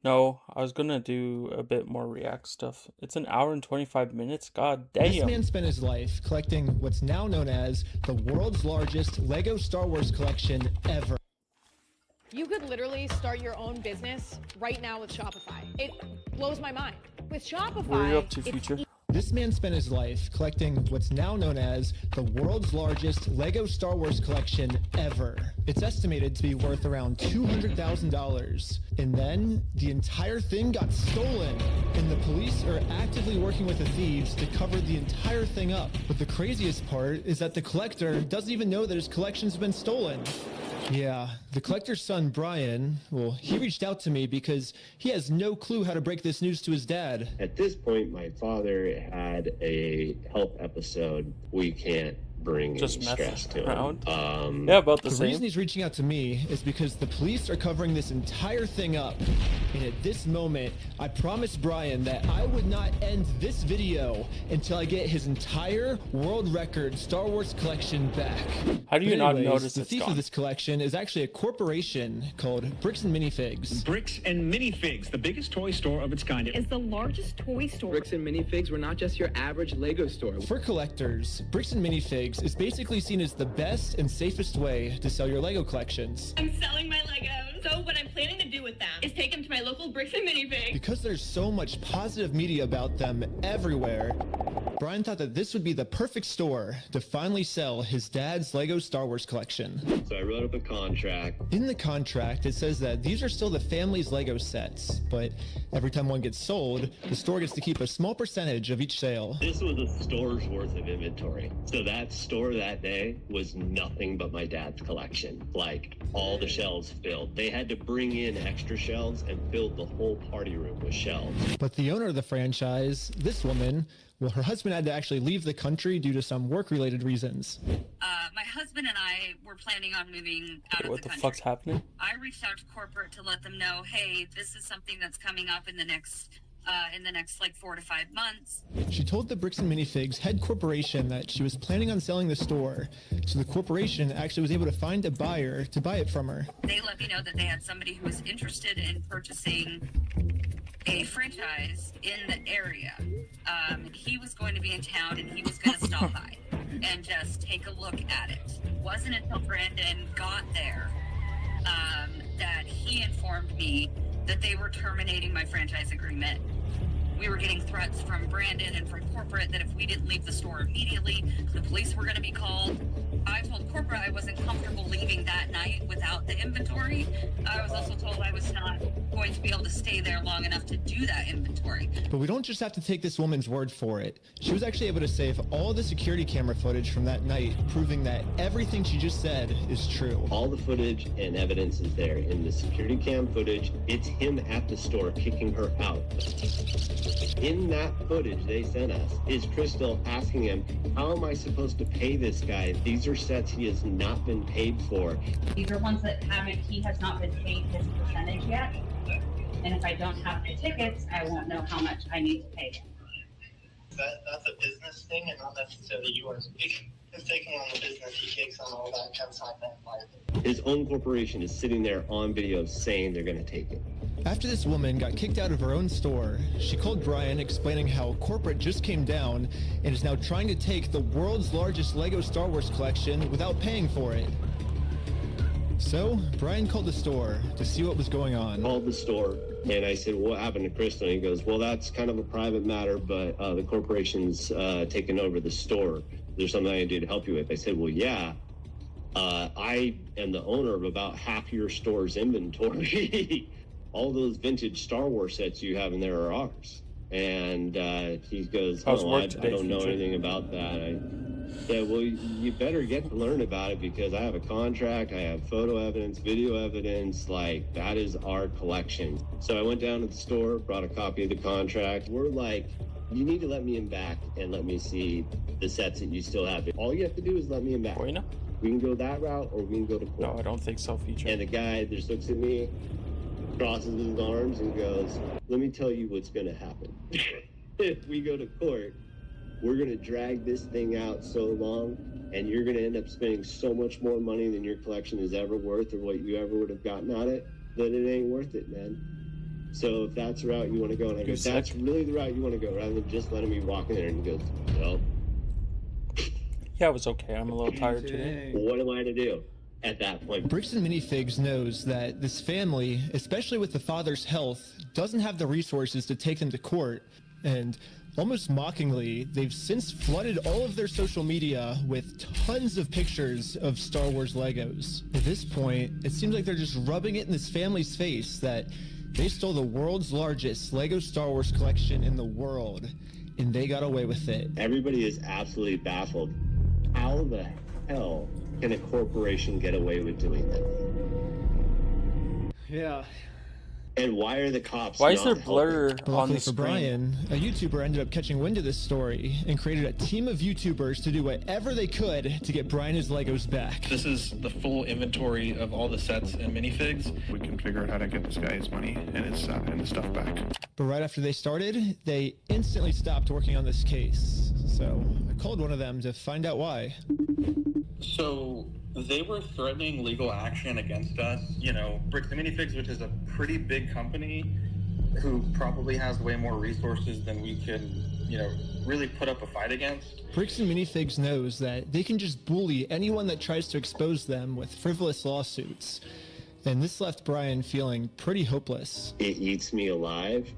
No, I was gonna do a bit more React stuff. It's an hour and 25 minutes. God This damn. man spent his life collecting what's now known as the world's largest Lego Star Wars collection ever. You could literally start your own business right now with Shopify. It blows my mind. With Shopify, What are you up to, it's Future? This man spent his life collecting what's now known as the world's largest Lego Star Wars collection ever. It's estimated to be worth around $200,000. And then the entire thing got stolen. And the police are actively working with the thieves to cover the entire thing up. But the craziest part is that the collector doesn't even know that his collection's been stolen. Yeah, the collector's son, Brian, well, he reached out to me because he has no clue how to break this news to his dad. At this point, my father had a health episode. We can't bring Just any messing stress to around. him. Yeah, about the The reason same. he's reaching out to me is because the police are covering this entire thing up. And at this moment, I promised Brian that I would not end this video until I get his entire world record Star Wars collection back. How do you But not anyways, notice the it's thief gone? of this collection is actually a corporation called Bricks and Minifigs. Bricks and Minifigs, the biggest toy store of its kind. Is the largest toy store. Bricks and Minifigs were not just your average Lego store. For collectors, Bricks and Minifigs is basically seen as the best and safest way to sell your Lego collections. I'm selling my Legos. So what I'm planning to do with them is take them to my local Bricks and Minifig. Because there's so much positive media about them everywhere, Brian thought that this would be the perfect store to finally sell his dad's Lego Star Wars collection. So I wrote up a contract. In the contract, it says that these are still the family's Lego sets, but every time one gets sold, the store gets to keep a small percentage of each sale. This was a store's worth of inventory. So that store that day was nothing but my dad's collection. Like, all the shelves filled. They had to bring in extra shelves and fill the whole party room with shelves. But the owner of the franchise, this woman, well, her husband had to actually leave the country due to some work-related reasons. My husband and I were planning on moving out of What the the country. fuck's happening? I reached out to corporate to let them know, hey, this is something that's coming up in the next like 4 to 5 months. She told the Bricks and Minifigs head corporation that she was planning on selling the store, so the corporation actually was able to find a buyer to buy it from her. They let me know that they had somebody who was interested in purchasing a franchise in the area. He was going to be in town and he was going to stop by and just take a look at it. It wasn't until Brandon got there that he informed me that they were terminating my franchise agreement. We were getting threats from Brandon and from corporate that if we didn't leave the store immediately, the police were going to be called. I told corporate I wasn't comfortable leaving that night without the inventory. I was also told I was not going to be able to stay there long enough to do that inventory. But we don't just have to take this woman's word for it. She was actually able to save all the security camera footage from that night, proving that everything she just said is true. All the footage and evidence is there. In the security cam footage, it's him at the store kicking her out. In that footage they sent us is Crystal asking him, how am I supposed to pay this guy? These are sets he has not been paid for. These are ones that he has not been paid his percentage yet. And if I don't have the tickets, I won't know how much I need to pay him. That's a business thing and not necessarily yours. He's taking on the business, he takes on all that, Kev's not that part of it. His own corporation is sitting there on video saying they're going to take it. After this woman got kicked out of her own store, she called Brian explaining how corporate just came down and is now trying to take the world's largest Lego Star Wars collection without paying for it. So, Brian called the store to see what was going on. Called the store and I said, what happened to Crystal? And he goes, well, that's kind of a private matter, but the corporation's taken over the store. There's something I can do to help you with. I said, well, yeah. I am the owner of about half your store's inventory. All those vintage Star Wars sets you have in there are ours. And he goes, oh, I don't know anything about that. I said, well, you better get to learn about it because I have a contract, I have photo evidence, video evidence, like that is our collection. So I went down to the store, brought a copy of the contract. We're like, you need to let me in back and let me see the sets that you still have. All you have to do is let me in back. Bueno. We can go that route or we can go to court. No, I don't think so, Feature. And the guy just looks at me, crosses his arms and goes, let me tell you what's going to happen. If we go to court, we're going to drag this thing out so long and you're going to end up spending so much more money than your collection is ever worth or what you ever would have gotten on it, that it ain't worth it, man. So if that's the route you want to go, and I go, that's really the route you want to go, rather than just letting me walk in there, and he goes, well. Yeah, it was okay. I'm a little tired today. What am I to do at that point? Brixton Minifigs knows that this family, especially with the father's health, doesn't have the resources to take them to court, and almost mockingly, they've since flooded all of their social media with tons of pictures of Star Wars Legos. At this point, it seems like they're just rubbing it in this family's face that they stole the world's largest Lego Star Wars collection in the world, and they got away with it. Everybody is absolutely baffled. How the hell can a corporation get away with doing that? Yeah. And why are the cops Why is there not blur helping? on the For screen? Brian, a YouTuber ended up catching wind of this story and created a team of YouTubers to do whatever they could to get Brian his Legos back. This is the full inventory of all the sets and minifigs. We can figure out how to get this guy his money and his stuff back. But right after they started, they instantly stopped working on this case. So I called one of them to find out why. So they were threatening legal action against us. You know, Brixton Minifigs, which is a pretty big company who probably has way more resources than we can, you know, really put up a fight against. Brixton Minifigs knows that they can just bully anyone that tries to expose them with frivolous lawsuits. And this left Brian feeling pretty hopeless. It eats me alive.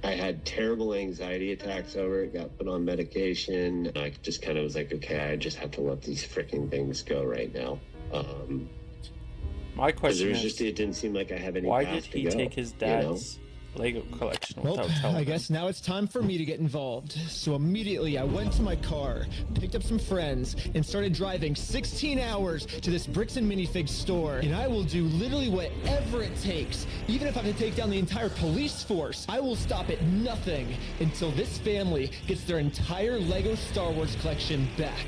I had terrible anxiety attacks over it, got put on medication. I just kind of was like, okay, I just have to let these freaking things go right now. My question is, it didn't seem like I have any why path did he to go, take his dad's Lego collection Well, without telling I him? guess now it's time for me to get involved. So immediately I went to my car, picked up some friends, and started driving 16 hours to this Brixton Minifigs store. And I will do literally whatever it takes. Even if I have to take down the entire police force, I will stop at nothing until this family gets their entire Lego Star Wars collection back.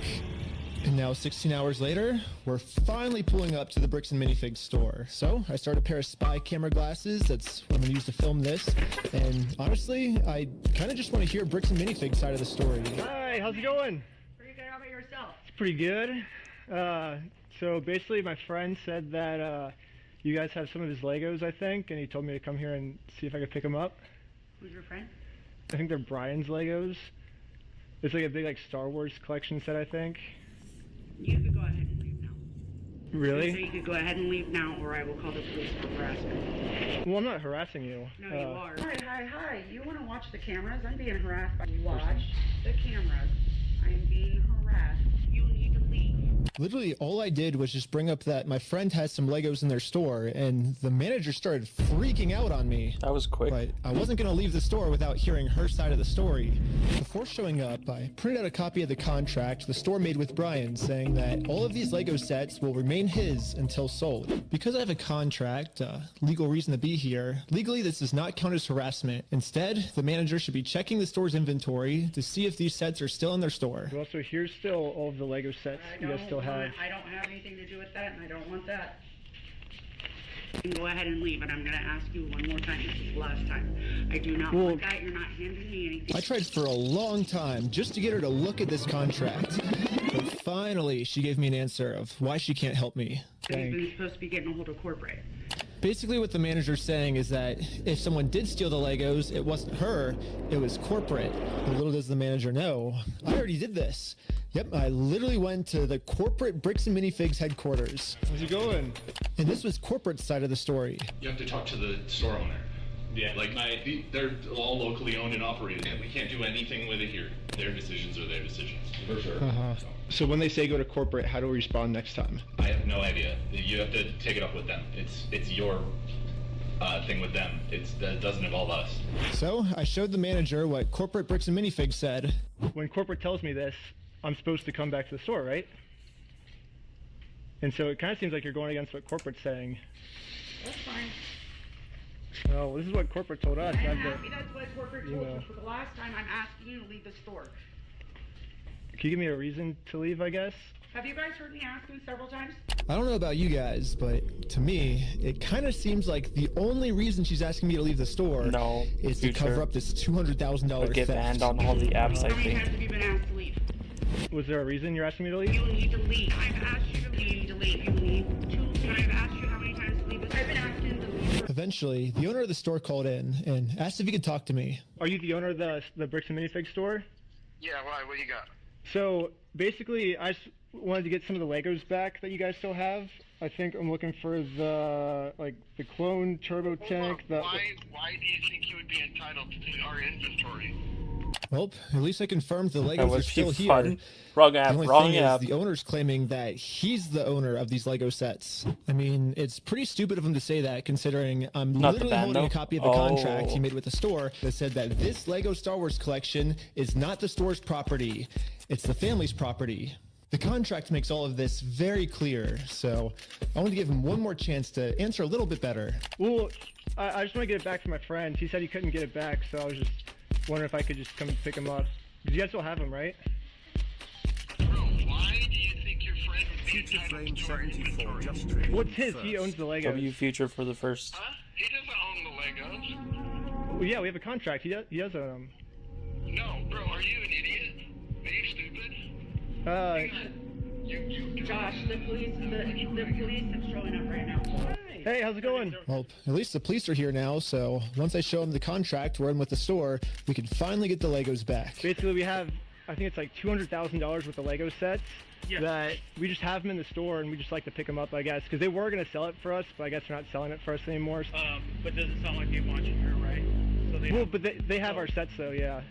And now, 16 hours later, we're finally pulling up to the Brixton Minifigs store. So I started a pair of spy camera glasses. That's what I'm gonna use to film this. And honestly, I kind of just want to hear Brixton Minifigs side of the story. Hi, how's it going? Pretty good. How about yourself? It's pretty good. So basically, my friend said that you guys have some of his Legos, I think, and he told me to come here and see if I could pick them up. Who's your friend? I think they're Brian's Legos. It's like a big Star Wars collection set, I think. You could go ahead and leave now. Really? So you could go ahead and leave now, or I will call the police for harassment. Well, I'm not harassing you. No, you are. Hi. You want to watch the cameras? I'm being harassed by you. Watch the cameras. I'm being harassed. You need to leave. Literally, all I did was just bring up that my friend has some Legos in their store, and the manager started freaking out on me. That was quick. But I wasn't going to leave the store without hearing her side of the story. Before showing up, I printed out a copy of the contract the store made with Brian, saying that all of these Lego sets will remain his until sold. Because I have a contract, legal reason to be here, legally this does not count as harassment. Instead, the manager should be checking the store's inventory to see if these sets are still in their store. Well, so here's still all of the Lego sets you guys still have. I don't have anything to do with that, and I don't want that. You can go ahead and leave, and I'm going to ask you one more time. This is the last time. I do not want that. You're not handing me anything. I tried for a long time just to get her to look at this contract. But finally, she gave me an answer of why she can't help me. You've been supposed to be getting a hold of corporate. Basically what the manager's saying is that if someone did steal the Legos, it wasn't her, it was corporate. But little does the manager know, I already did this. Yep, I literally went to the corporate Brixton Minifigs headquarters. How's it going? And this was corporate's side of the story. You have to talk to the store owner. Yeah, they're all locally owned and operated, and we can't do anything with it here. Their decisions are their decisions. For sure. So when they say go to corporate, how do we respond next time? I have no idea. You have to take it up with them. It's your thing with them. That doesn't involve us. So I showed the manager what corporate Brixton Minifigs said. When corporate tells me this, I'm supposed to come back to the store, right? And so it kind of seems like you're going against what corporate's saying. That's fine. Well, this is what corporate told us. I'm happy that's what corporate told you. For the last time, I'm asking you to leave the store. Can you give me a reason to leave, I guess? Have you guys heard me ask you several times? I don't know about you guys, but to me, it kind of seems like the only reason she's asking me to leave the store is to cover up this $200,000 theft. Get banned on all the apps, I How many think. times have you been asked to leave? Was there a reason you're asking me to leave? You need to leave. I've asked you to leave. You need to leave. I've asked you how many times to leave. I've been asking to leave. Eventually, the owner of the store called in and asked if he could talk to me. Are you the owner of the Bricks and Minifig store? Yeah, why? What do you got? So basically, I just wanted to get some of the Legos back that you guys still have. I think I'm looking for the clone turbo tank. Why do you think you would be entitled to our inventory? Well, at least I confirmed the That Legos are would still be here. fun. Wrong app, The only wrong thing app. is the owner's claiming that he's the owner of these Lego sets. I mean, it's pretty stupid of him to say that, considering I'm Not the literally band, holding though. a copy of the contract Oh. he made with the store that said that this Lego Star Wars collection is not the store's property. It's the family's property. The contract makes all of this very clear, so I want to give him one more chance to answer a little bit better. Well, I just want to get it back from my friend. He said he couldn't get it back, so I was just wondering if I could just come pick him up. Because you guys still have him, right? Bro, why do you think your friend would be entitled to our inventory? What's his? He owns the Legos. W Future for the first. Huh? He doesn't own the Legos. Well, yeah, we have a contract. He does own them. No, bro, are you an idiot? Are you stupid? Josh, the police are showing up right now. Hey, how's it going? Well, at least the police are here now, so once I show him the contract we're in with the store, we can finally get the Legos back. Basically, we have, I think it's like $200,000 worth of Lego sets that we just have them in the store, and we just like to pick them up, I guess, because they were going to sell it for us, but I guess they're not selling it for us anymore. But does it sound like they want you here, right? So they Well, but they have our sets, though, yeah.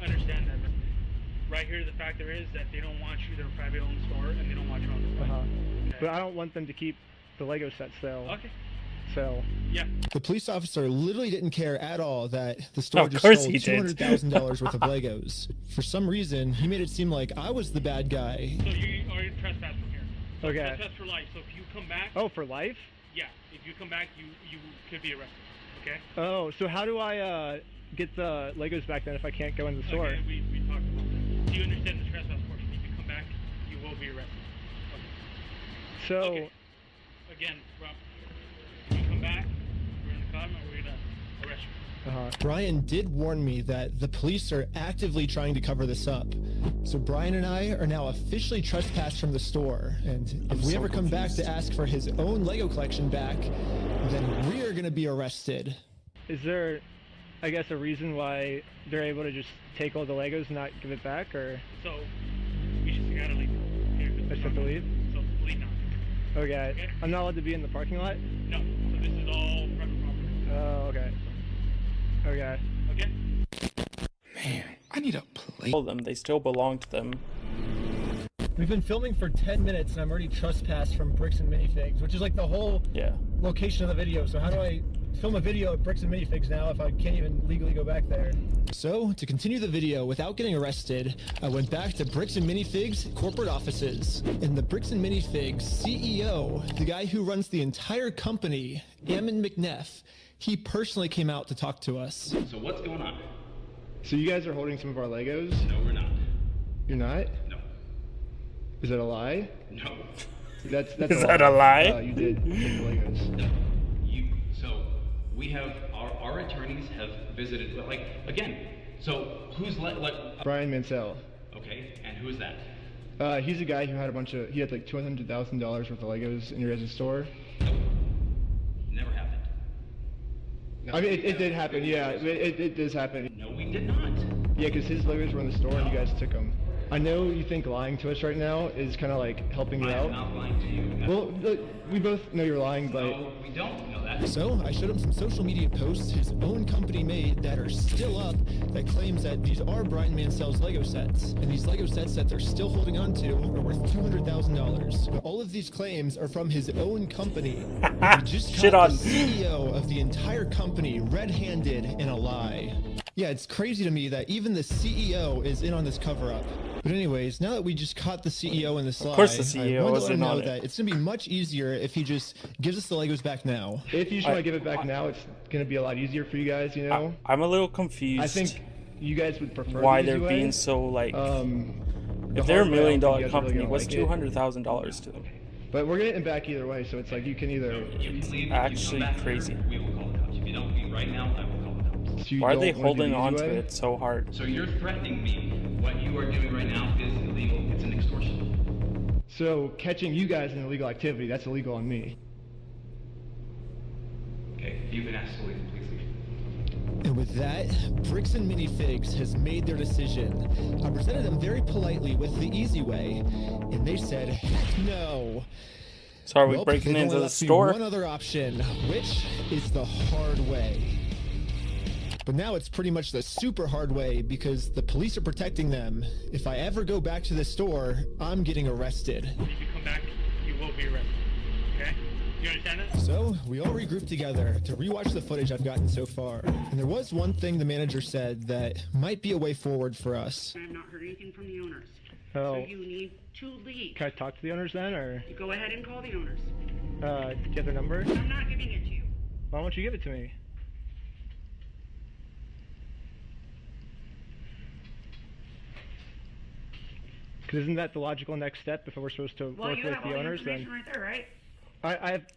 I understand that. But right here, the factor is that they don't want you. They're a private owned store, and they don't want you on the site. Okay. But I don't want them to keep the Lego sets, though. Okay. So. Yeah. The police officer literally didn't care at all that the store Of just course sold he did. $200,000 worth of Legos. For some reason, he made it seem like I was the bad guy. So you are trespassing here. So Okay. Trespass for life. So if you come back. Oh, for life? Yeah. If you come back, you could be arrested. Okay. Oh, so how do I get the Legos back then if I can't go in the store? Okay, we talked about that. Do you understand the trespass portion? If you come back, you will be arrested. Okay. So. Okay. Again, Rob, if you come back, we're in the car, and we're gonna arrest you. Brian did warn me that the police are actively trying to cover this up. So Brian and I are now officially trespassed from the store. And if we ever come back to ask for his own Lego collection back, then we are going to be arrested. Is there, I guess, a reason why they're able to just take all the Legos and not give it back, or? So, we just gotta leave. Here, I just have to leave? So, leave now. Okay. I'm not allowed to be in the parking lot? No. So this is all private property. Oh, okay. Okay. Okay? Man, I need a plate. Them, they still belong to them. We've been filming for 10 minutes and I'm already trespassed from Bricks and Minifigs, which is like the whole location of the video. So how do I film a video at Bricks and Minifigs now if I can't even legally go back there? So, to continue the video without getting arrested, I went back to Bricks and Minifigs corporate offices. And the Bricks and Minifigs CEO, the guy who runs the entire company, Ammon McNeff, he personally came out to talk to us. So what's going on? So you guys are holding some of our Legos? No, we're not. You're not? No. Is that a lie? No. That's Is that a lie? You did take the Legos. No. So we have our attorneys have visited. Like again. So who's Brian Mansell. Okay, and who is that? He's a guy who had a bunch of. He had like $200,000 worth of Legos in your guys' store. Never happened. I mean, it did happen. Yeah, it does happen. No, we did not. Yeah, because his Legos were in the store and you guys took them. I know you think lying to us right now is kind of like helping you out. I'm not lying to you. Well, look, we both know you're lying, but... No, we don't know that. So, I showed him some social media posts his own company made that are still up that claims that these are Brian Mansell's Lego sets. And these Lego sets that they're still holding on to are worth $200,000. But all of these claims are from his own company. He just caught the CEO of the entire company red-handed in a lie. Yeah, it's crazy to me that even the CEO is in on this cover-up. But anyways, now that we just caught the CEO in this lie, of course the CEO I wanted to let was him in know on it. that it's going to be much easier if he just gives us the Legos back now. If you just want to give it back now, it's going to be a lot easier for you guys, you know? I'm a little confused. I think you guys would prefer why the they're easy way. being so like. The if they're a hard $1 way, I don't million think you guys are company, really what's gonna like it. $200,000 to them? But we're getting it back either way, so it's like you can either... Actually crazy. We will call the cops. If you don't leave right now, I will call the cops. So you Why are they don't wanna do holding the on easy to way? it so hard? So you're threatening me. What you are doing right now is illegal. It's an extortion. So catching you guys in illegal activity, that's illegal on me. Okay. you've been escalated. Please leave. And with that, Bricks and Minifigs has made their decision. I presented them very politely with the easy way, and they said, heck no. So are we Well, breaking they've into only the left me store? one other option, which is the hard way. But now it's pretty much the super hard way because the police are protecting them. If I ever go back to the store, I'm getting arrested. If you come back, you will be arrested. Okay? You understand that? So we all regrouped together to rewatch the footage I've gotten so far. And there was one thing the manager said that might be a way forward for us. I have not heard anything from the owners. Oh. So you need to leave. Can I talk to the owners then, or? You go ahead and call the owners. Do you have their number? I'm not giving it to you. Why don't you give it to me? Because isn't that the logical next step if we're supposed to Well, work you with have all the the owners? information Then right there, right?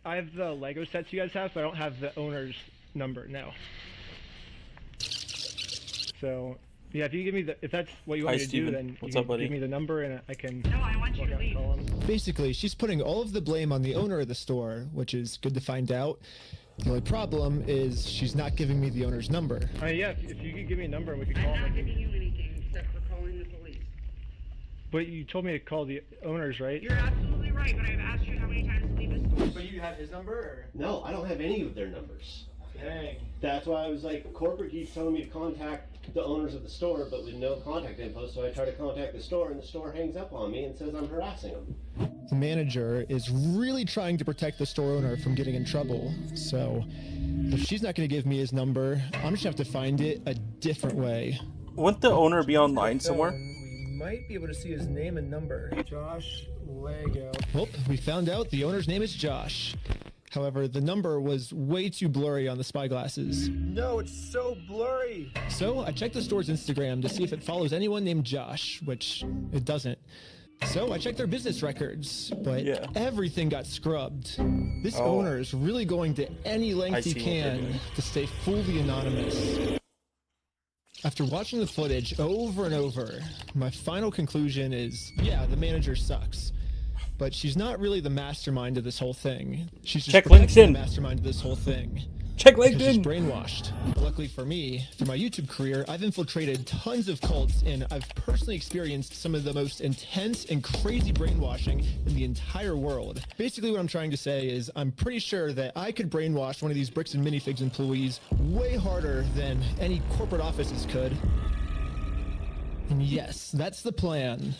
I have the Lego sets you guys have, but I don't have the owner's number now. So yeah, if you give me if that's what you want Hi, me to do, Steven. then What's you up, can buddy? give me the number and I can. No, I want you to leave. Basically, she's putting all of the blame on the owner of the store, which is good to find out. The only problem is she's not giving me the owner's number. Yeah, if you could give me a number and we could call I'm not them. giving you anything except for calling the police. But you told me to call the owners, right? You're absolutely right, but I've asked you how many times to leave the store. But you have his number, or? No, I don't have any of their numbers. Dang. That's why I was like, corporate keeps telling me to contact the owners of the store, but with no contact info, so I try to contact the store, and the store hangs up on me and says I'm harassing them. The manager is really trying to protect the store owner from getting in trouble. So if she's not going to give me his number, I'm just going to have to find it a different way. Wouldn't the owner be online somewhere? We might be able to see his name and number. Josh Lego. Well, we found out the owner's name is Josh. However, the number was way too blurry on the spy glasses. No, it's so blurry. So I checked the store's Instagram to see if it follows anyone named Josh, which it doesn't. So I checked their business records, but everything got scrubbed. This owner is really going to any length he can to stay fully anonymous. After watching the footage over and over, my final conclusion is, yeah, the manager sucks. But she's not really the mastermind of this whole thing. She's just protecting the mastermind of this whole thing. Check Because LinkedIn. she's brainwashed. Luckily for me, through my YouTube career, I've infiltrated tons of cults, and I've personally experienced some of the most intense and crazy brainwashing in the entire world. Basically, what I'm trying to say is I'm pretty sure that I could brainwash one of these Bricks and Minifigs employees way harder than any corporate offices could. And yes, that's the plan.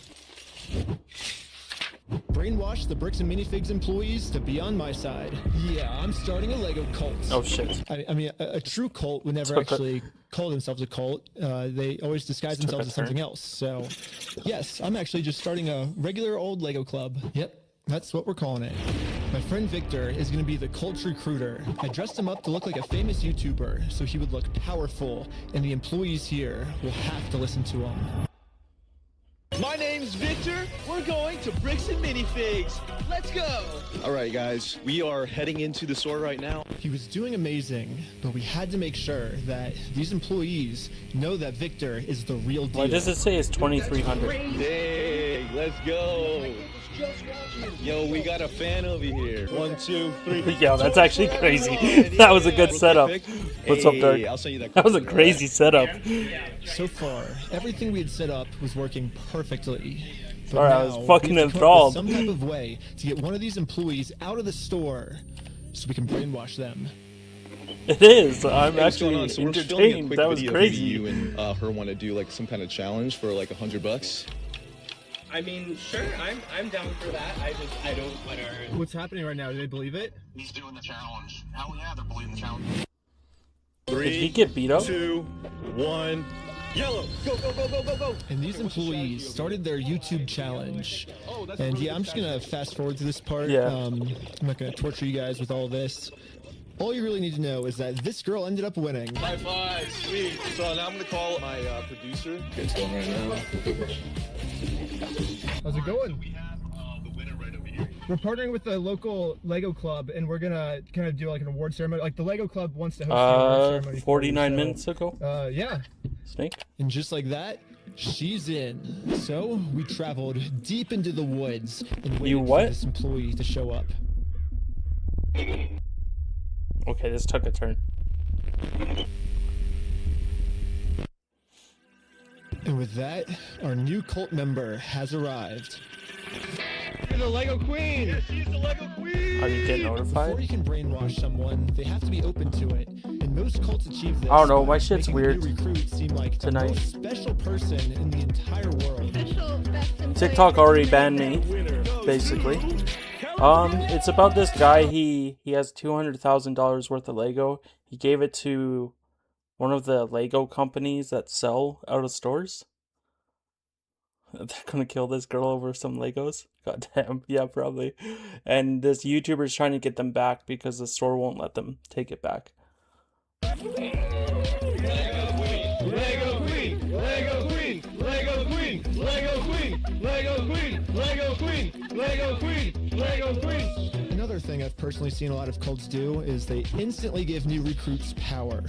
Brainwash the Bricks and Minifigs employees to be on my side. Yeah, I'm starting a Lego cult. Oh shit. I mean, a true cult would never actually call themselves a cult. They always disguise themselves as something else. So, yes, I'm actually just starting a regular old Lego club. Yep. That's what we're calling it. My friend Victor is going to be the cult recruiter. I dressed him up to look like a famous YouTuber, so he would look powerful, and the employees here will have to listen to him. My name's Victor. We're going to Bricks and Minifigs. Let's go. All right, guys. We are heading into the store right now. He was doing amazing, but we had to make sure that these employees know that Victor is the real deal. Why does it say it's 2,300? Hey, let's go. Yo, we got a fan over here. 1, 2, 3. Yeah, that's actually crazy. That was a good setup. What's up, Dirk? I'll send you that. That was a crazy setup. So far, everything we had set up was working perfectly. But Alright, I now was fucking we have to come up with enthralled. some type of way to get one of these employees out of the store so we can brainwash them. It is. I'm Hey, what's going actually on? So we're filming a entertained. quick That was video crazy. You and her want to do like some kind of challenge for like $100. I mean, sure, I'm down for that. I don't let her. What's happening right now? Do they believe it? He's doing the challenge. Hell yeah, they're believing the challenge. 3, Did he get beat up? 2, 1. Yellow, go, go, go, go, go, go. And these employees started their YouTube challenge. And yeah, I'm just going to fast forward to this part. Yeah. I'm not going to torture you guys with all this. All you really need to know is that this girl ended up winning. High five, sweet. So now I'm going to call my producer. It's going right now. How's it going? We're partnering with the local Lego club, and we're gonna kind of do like an award ceremony. Like the Lego club wants to host an award ceremony. 49 minutes ago. Yeah. Snake. And just like that, she's in. So we traveled deep into the woods and waited for this employee to show up. Okay, this took a turn. And with that, our new cult member has arrived. You're the Lego Queen! Yes, she's the Lego Queen! How do you get notified? Before you can brainwash someone, they have to be open to it. And most cults achieve this. I don't know, by my shit's making weird the new recruit seem like tonight. the most special person in the entire world. TikTok already banned me, basically. It's about this guy. He has $200,000 worth of Lego. He gave it to one of the Lego companies that sell out of stores. They're gonna kill this girl over some Legos. God damn, yeah, probably. And this YouTuber's trying to get them back because the store won't let them take it back. Lego Queen! Lego Queen! Lego Queen! Lego Queen! Lego Queen! Lego Queen! Lego Queen! Lego Queen! Lego Queen! Another thing I've personally seen a lot of cults do is they instantly give new recruits power.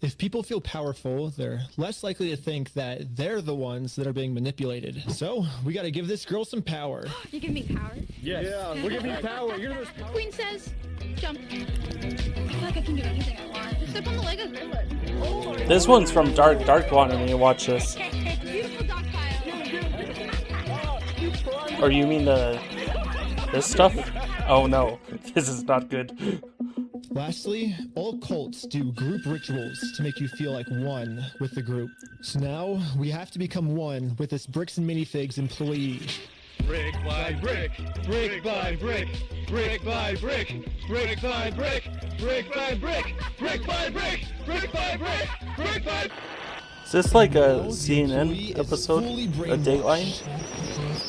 If people feel powerful, they're less likely to think that they're the ones that are being manipulated. So, we gotta give this girl some power. You give me power? Yes. Yeah, we're giving you power. You're the most powerful. Queen says, jump. I feel like I can do anything I want. Step on the Legos, Gremlin. Oh, This one's from Dark. Dark wanted me to watch this. beautiful dog pile. Or you mean this stuff? Oh no, this is not good. Lastly, all cults do group rituals to make you feel like one with the group. So now, we have to become one with this Bricks and Minifigs employee. Brick by brick, brick by brick, brick by brick, brick by brick, brick by brick, brick by brick, brick by brick, brick by. Is this like a CNN episode? A Dateline?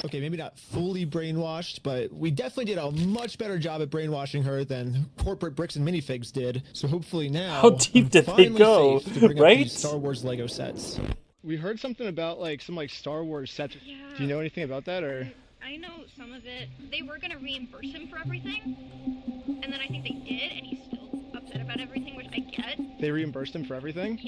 Okay, maybe not fully brainwashed, but we definitely did a much better job at brainwashing her than corporate Bricks and Minifigs did. So hopefully now, How deep did they go? safe to bring up Right? these Star Wars Lego sets. We heard something about some Star Wars sets. Yeah. Do you know anything about that or? I know some of it. They were gonna reimburse him for everything, and then I think they did, and he's still upset about everything, which I get. They reimbursed him for everything?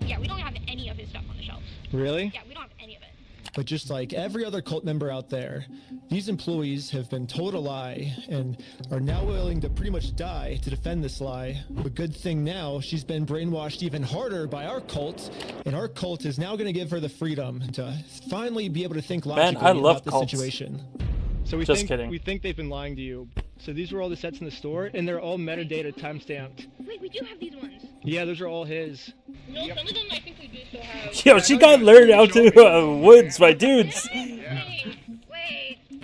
Yeah, we don't have any of his stuff on the shelves. Really? Yeah, we don't have any of it. But just like every other cult member out there, these employees have been told a lie and are now willing to pretty much die to defend this lie. But good thing now, she's been brainwashed even harder by our cult, and our cult is now going to give her the freedom to finally be able to think logically I love about the cults. situation. So we Just kidding. We think they've been lying to you. So these were all the sets in the store, and they're all metadata timestamped. Wait, we do have these ones. Yeah, those are all his. No, some of them I think we do still have. Yo, she got lured out to woods by dudes. Wait.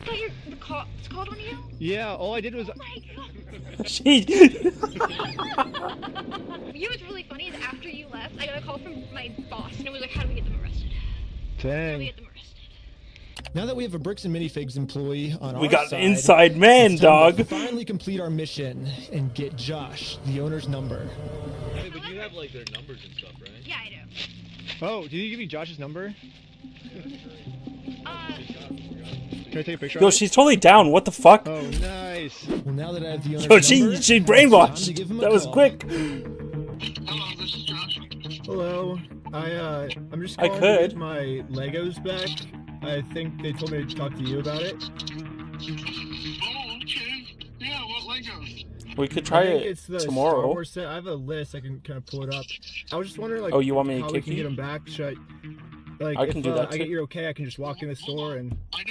I thought it's called on you? Yeah, all I did was. Oh my god. She. You know what's really funny is after you left, I got a call from my boss, and it was like, how do we get them arrested? How do we Dang. get them arrested? Now that we have a Bricks and Minifigs employee on We our got side, an inside man, it's time to dog. finally complete our mission and get Josh, the owner's number. Hey, but you have like their numbers and stuff, right? Yeah, I do. Oh, did you give me Josh's number? Can I take a picture Yo, of it? she's totally down. What the fuck? Oh, nice. Well, now that I have the owner's Yo, she number, she it's time to brainwashed. give him a That was call. quick. Hello, I'm just I calling to could. get my Legos back. I think they told me to talk to you about it. Oh, okay. Yeah, what Legos? We could try I think it it's the Star tomorrow. Wars set. I have a list. I can kind of pull it up. I was just wondering, like, Oh, you want me to how we kick can you? get them back? Should I, like, I if can do that I too. get your okay, I can just walk in the store and. I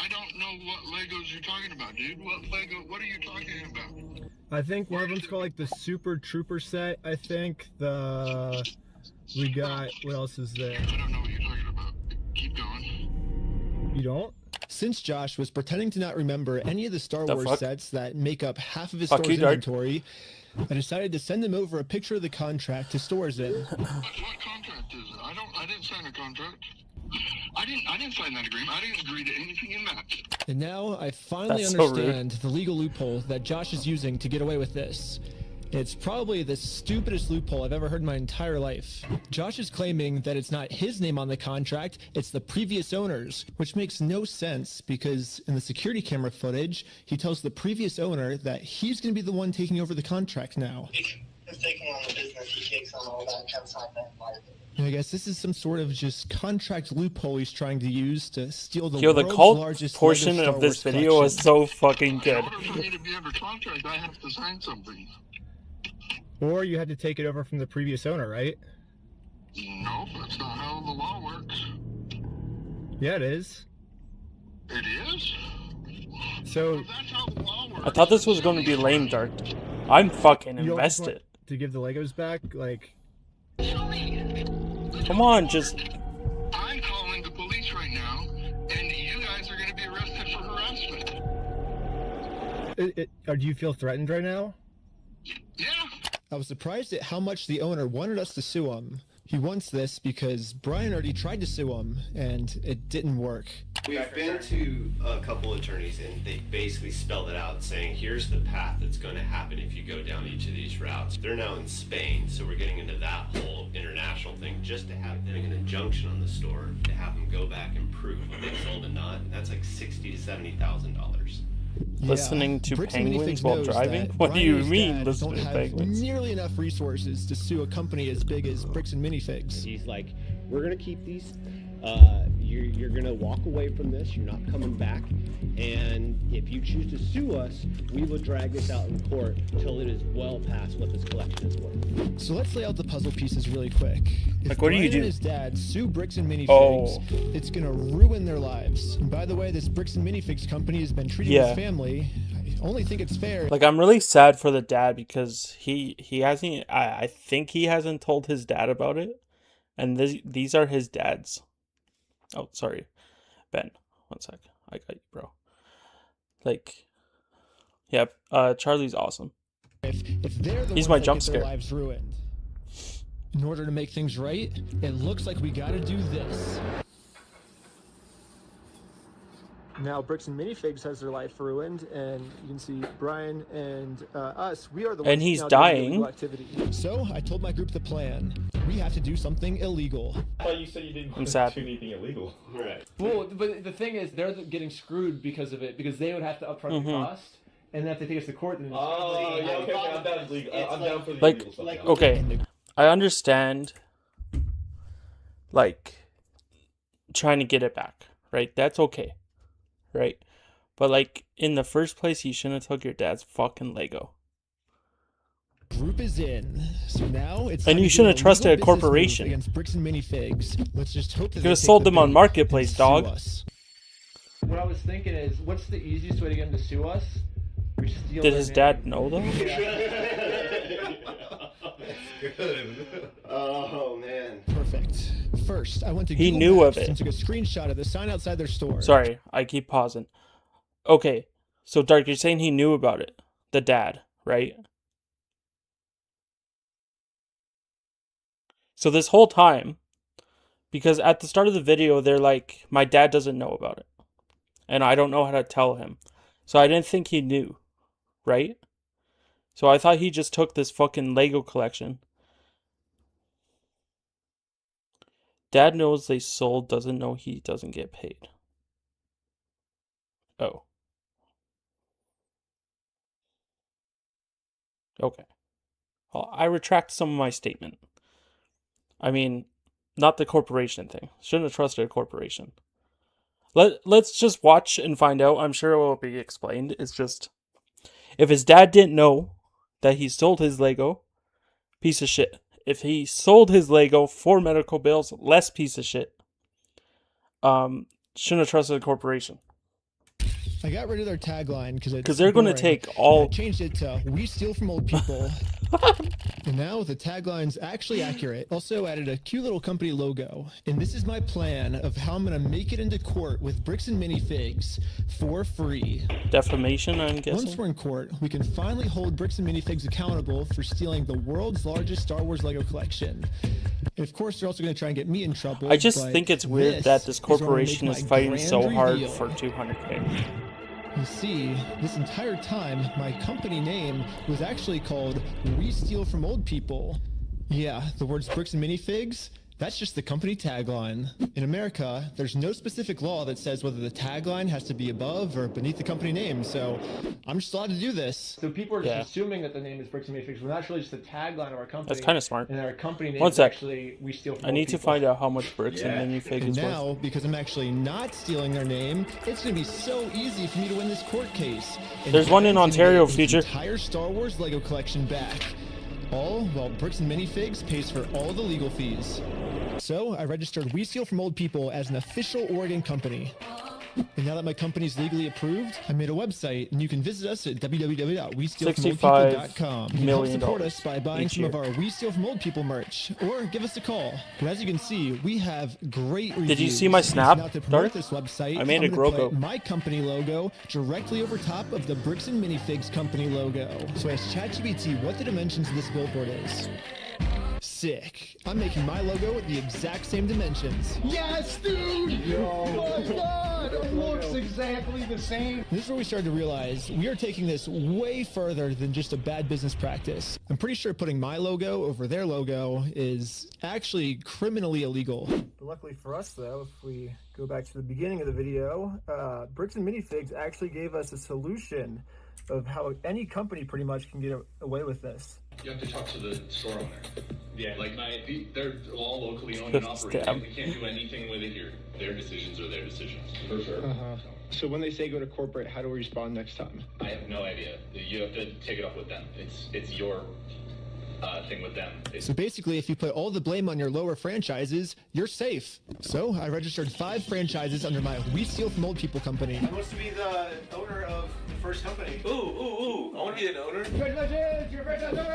don't know what Legos you're talking about, dude. What are you talking about? I think one of them's called like the Super Trooper set. I think we got, what else is there? I don't know what you're talking about. Keep going. You don't? Since Josh was pretending to not remember any of the Star The Wars fuck? sets that make up half of his Fuck store's you, Dark. inventory, I decided to send him over a picture of the contract to Stores In. What contract is it? I didn't sign a contract. I didn't sign that agreement. I didn't agree to anything in that. And now I finally That's so rude. understand the legal loophole that Josh is using to get away with this. It's probably the stupidest loophole I've ever heard in my entire life. Josh is claiming that it's not his name on the contract, it's the previous owner's, which makes no sense because in the security camera footage, he tells the previous owner that he's going to be the one taking over the contract now. If taking on the business, he takes on all that kind of side then liability. I guess this is some sort of just contract loophole he's trying to use to steal the Yo, the world's cult largest portion Lego Star of this Wars video was collection. so fucking good. For me to be under contract, I have to sign something. Or you had to take it over from the previous owner, right? No, that's not how the law works. Yeah, it is. It is? So I thought this was going to be lame, Dark. I'm fucking you don't just want invested. to give the Legos back, like. Come on, just. I'm calling the police right now, and you guys are going to be arrested for harassment. Or do you feel threatened right now? I was surprised at how much the owner wanted us to sue him. He wants this because Brian already tried to sue him, and it didn't work. We've been to a couple attorneys and they basically spelled it out saying here's the path that's going to happen if you go down each of these routes. They're now in Spain, so we're getting into that whole international thing just to have them an injunction on the store to have them go back and prove what they sold and not. And that's like $60,000 to $70,000. Listening to Bricks and penguins Minifigs while knows driving? that What do Brian you and his mean, dad listening don't to have penguins? nearly enough resources to sue a company as big as Bricks and Minifigs. He's like, we're gonna keep these. You're gonna walk away from this. You're not coming back. And if you choose to sue us, we will drag this out in court till it is well past what this collection is worth. So let's lay out the puzzle pieces really quick. If Like, what do you Brian do? and his dad sue Bricks and Minifigs, Oh. it's gonna ruin their lives. And by the way, this Bricks and Minifigs company has been treating Yeah. his family. I only think it's fair. Like, I'm really sad for the dad because he hasn't. I think he hasn't told his dad about it, and these are his dad's. Oh, sorry, Ben. 1 sec. I got you, bro. Like, yeah. Charlie's awesome. If they're the He's ones my that jump get their scare. lives ruined. In order to make things right, it looks like we gotta do this. Now Bricks and Minifigs has their life ruined, and you can see Brian and us. We are the And ones he's now doing the dying. illegal activity. So I told my group the plan. We have to do something illegal. I thought you said you didn't I'm want to sad. do anything illegal. Right. Well, but the thing is, they're getting screwed because of it, because they would have to upfront the cost, and then if they take us to court, then it's Oh, yeah, okay, I'm down, I'm down for the Like, illegal stuff. okay, I understand. Like, trying to get it back, right? That's okay, right? But like, in the first place, you shouldn't have took your dad's fucking Lego. Group is in. So now it's And time you to shouldn't do have trusted a legal business move corporation. against Bricks and Minifigs. Let's just hope that You they could have take sold the them on bait Marketplace, and dog. sue us. What I was thinking is, what's the easiest way to get them to sue us? We steal Did their his name. dad know though? Good. Oh man. Perfect. First, I went to He Google knew of Maps it. and took a screenshot of the sign outside their store. Sorry, I keep pausing. Okay, so Dark, you're saying he knew about it, the dad, right? So this whole time, because at the start of the video, they're like, my dad doesn't know about it. And I don't know how to tell him. So I didn't think he knew, right? So I thought he just took this fucking Lego collection. Dad knows they sold, doesn't know he doesn't get paid. Oh. Okay. Well, I retract some of my statement. I mean, not the corporation thing. Shouldn't have trusted a corporation. Let's just watch and find out. I'm sure it will be explained. It's just, if his dad didn't know that he sold his Lego, piece of shit. If he sold his Lego for medical bills, less piece of shit. Shouldn't have trusted a corporation. I got rid of their tagline because they're going to take all. I changed it to "We steal from old people." And now the tagline's actually accurate. Also added a cute little company logo. And this is my plan of how I'm going to make it into court with Bricks and Minifigs for free. Defamation, I'm Once guessing. we're in court, we can finally hold Bricks and Minifigs accountable for stealing the world's largest Star Wars Lego collection. And of course, they're also going to try and get me in trouble. I just but think it's weird that this is where I'm gonna corporation make is my fighting grand so hard reveal. for 200K. You see, this entire time, my company name was actually called We Steal From Old People. Yeah, the words Bricks and Minifigs That's just the company tagline. In America, there's no specific law that says whether the tagline has to be above or beneath the company name, so I'm just allowed to do this. So people are just assuming that the name is Bricks and Minifigs. We're not really just the tagline of our company. That's kind of smart. And our company name One is sec. actually We Steal From I Old need to People. find out how much Bricks and Minifigs And is worth. now, because I'm actually not stealing their name, it's going to be so easy for me to win this court case. And There's one in I'm gonna Ontario, get Future. the entire Star Wars Lego collection back. All while Bricks and Minifigs pays for all the legal fees. So I registered We Steal From Old People as an official Oregon company. And now that my company's legally approved, I made a website, and you can visit us at www.westealfromoldpeople.com. You can help $65 support us by buying each some of year. our We Steal From Old People merch, or give us a call. But as you can see, we have great reviews. Did you see my snap, Now to promote Dark? this website, I made I'm a gonna Groco. put my company logo directly over top of the Bricks and Minifigs company logo. So I asked ChatGPT what the dimensions of this billboard is. Sick. I'm making my logo the exact same dimensions. Yes, dude! Oh my god! It looks exactly the same. This is where we started to realize we are taking this way further than just a bad business practice. I'm pretty sure putting my logo over their logo is actually criminally illegal. But luckily for us, though, if we go back to the beginning of the video, Bricks and Minifigs actually gave us a solution of how any company pretty much can get away with this. You have to talk to the store owner. Yeah, like they're all locally owned and operated. We can't do anything with it here. Their decisions are their decisions. For sure. So when they say go to corporate, how do we respond next time? I have no idea. You have to take it up with them. It's your thing with them. So basically, if you put all the blame on your lower franchises, you're safe. So I registered 5 franchises under my We Steal From Old People company. I want to be the owner of the first company. Ooh. I want to be an owner.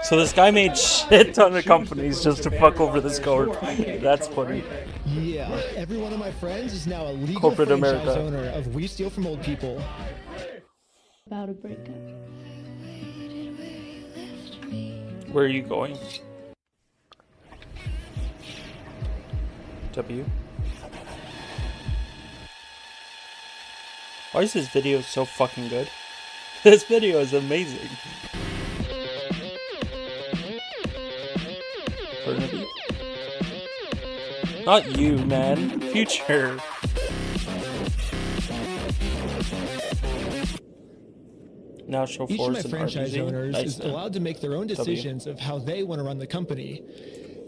So this guy made shit ton of companies just to fuck over this code. That's funny. Yeah, every one of my friends is now a legal Corporate franchise America. owner of We Steal From Old People. About a breakup. Where are you going? W. Why is this video so fucking good? This video is amazing. Burnaby? Not you, man. Future. Now show Each of force my and franchise RBZ. owners Nice, is man. allowed to make their own decisions of how they want to run the company.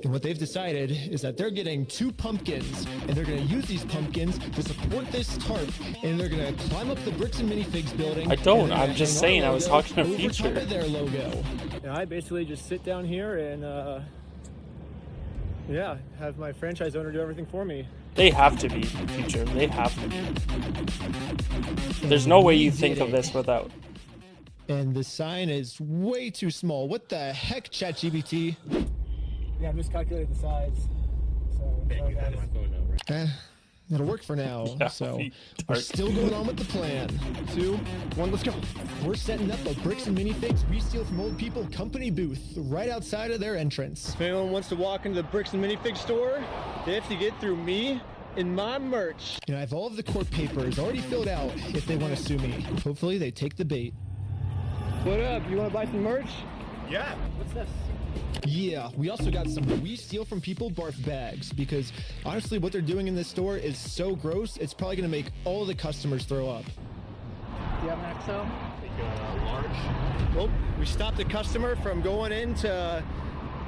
And what they've decided is that they're getting 2 pumpkins, and they're going to use these pumpkins to support this tarp, and they're going to climb up the Bricks and Minifigs building. I don't, and they're I'm gonna just hang saying, our I was logo talking to over Future. top of their logo. And I basically just sit down here and, yeah, have my franchise owner do everything for me. They have to be, Future. They have to be. There's no way you think of this without. And the sign is way too small. What the heck, ChatGPT? Yeah, I miscalculated the size. So, sorry, guys. It'll work for now. Yeah, So be we're dark. still going on with the plan. 2, 1, let's go. We're setting up a Bricks and Minifigs We Steal From Old People company booth right outside of their entrance. If anyone wants to walk into the Bricks and Minifig store, they have to get through me and my merch. And I have all of the court papers already filled out if they want to sue me. Hopefully they take the bait. What up? You want to buy some merch? Yeah. What's this? Yeah, we also got some We Steal From People barf bags because honestly what they're doing in this store is so gross, it's probably going to make all the customers throw up. Do you have an XL? Large. Well, we stopped a customer from going into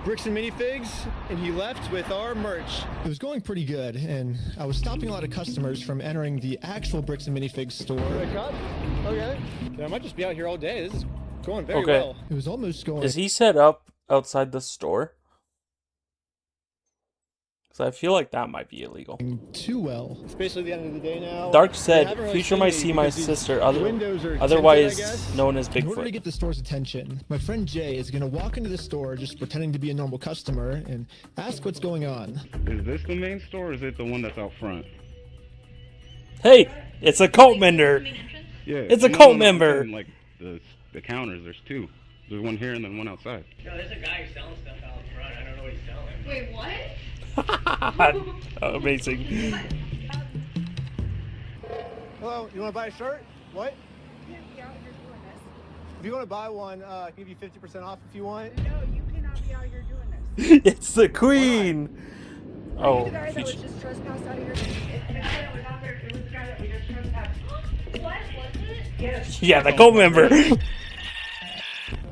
Bricks and Minifigs, and he left with our merch. It was going pretty good, and I was stopping a lot of customers from entering the actual Bricks and Minifigs store. Okay. Yeah, I might just be out here all day. This is going very Okay. well. It was almost going. Is he set up outside the store? Because I feel like that might be illegal. Too well. It's basically the end of the day now. Dark They said, haven't really Future seen might me see my because these sister, windows are tinted, I otherwise guess. known as In order to Bigfoot. get the store's attention, my friend Jay is going to walk into the store just pretending to be a normal customer and ask what's going on. Is this the main store or is it the one that's out front? Hey, it's a cult member. Yeah. It's a no, cult no, no, member. I'm saying, like the counters, there's 2. There's one here and then one outside. No, there's a guy selling stuff out front. I don't know what he's selling. Wait, what? Amazing. Hello, you want to buy a shirt? What? If you want to buy one, I'll give you 50% off if you want. No, you cannot be out here doing this. It's the queen. Oh. The guy that was just trespassed out of your. The guy that was out there, it was the guy that we just trespassed. What was it? Yes. Yeah, the gold member.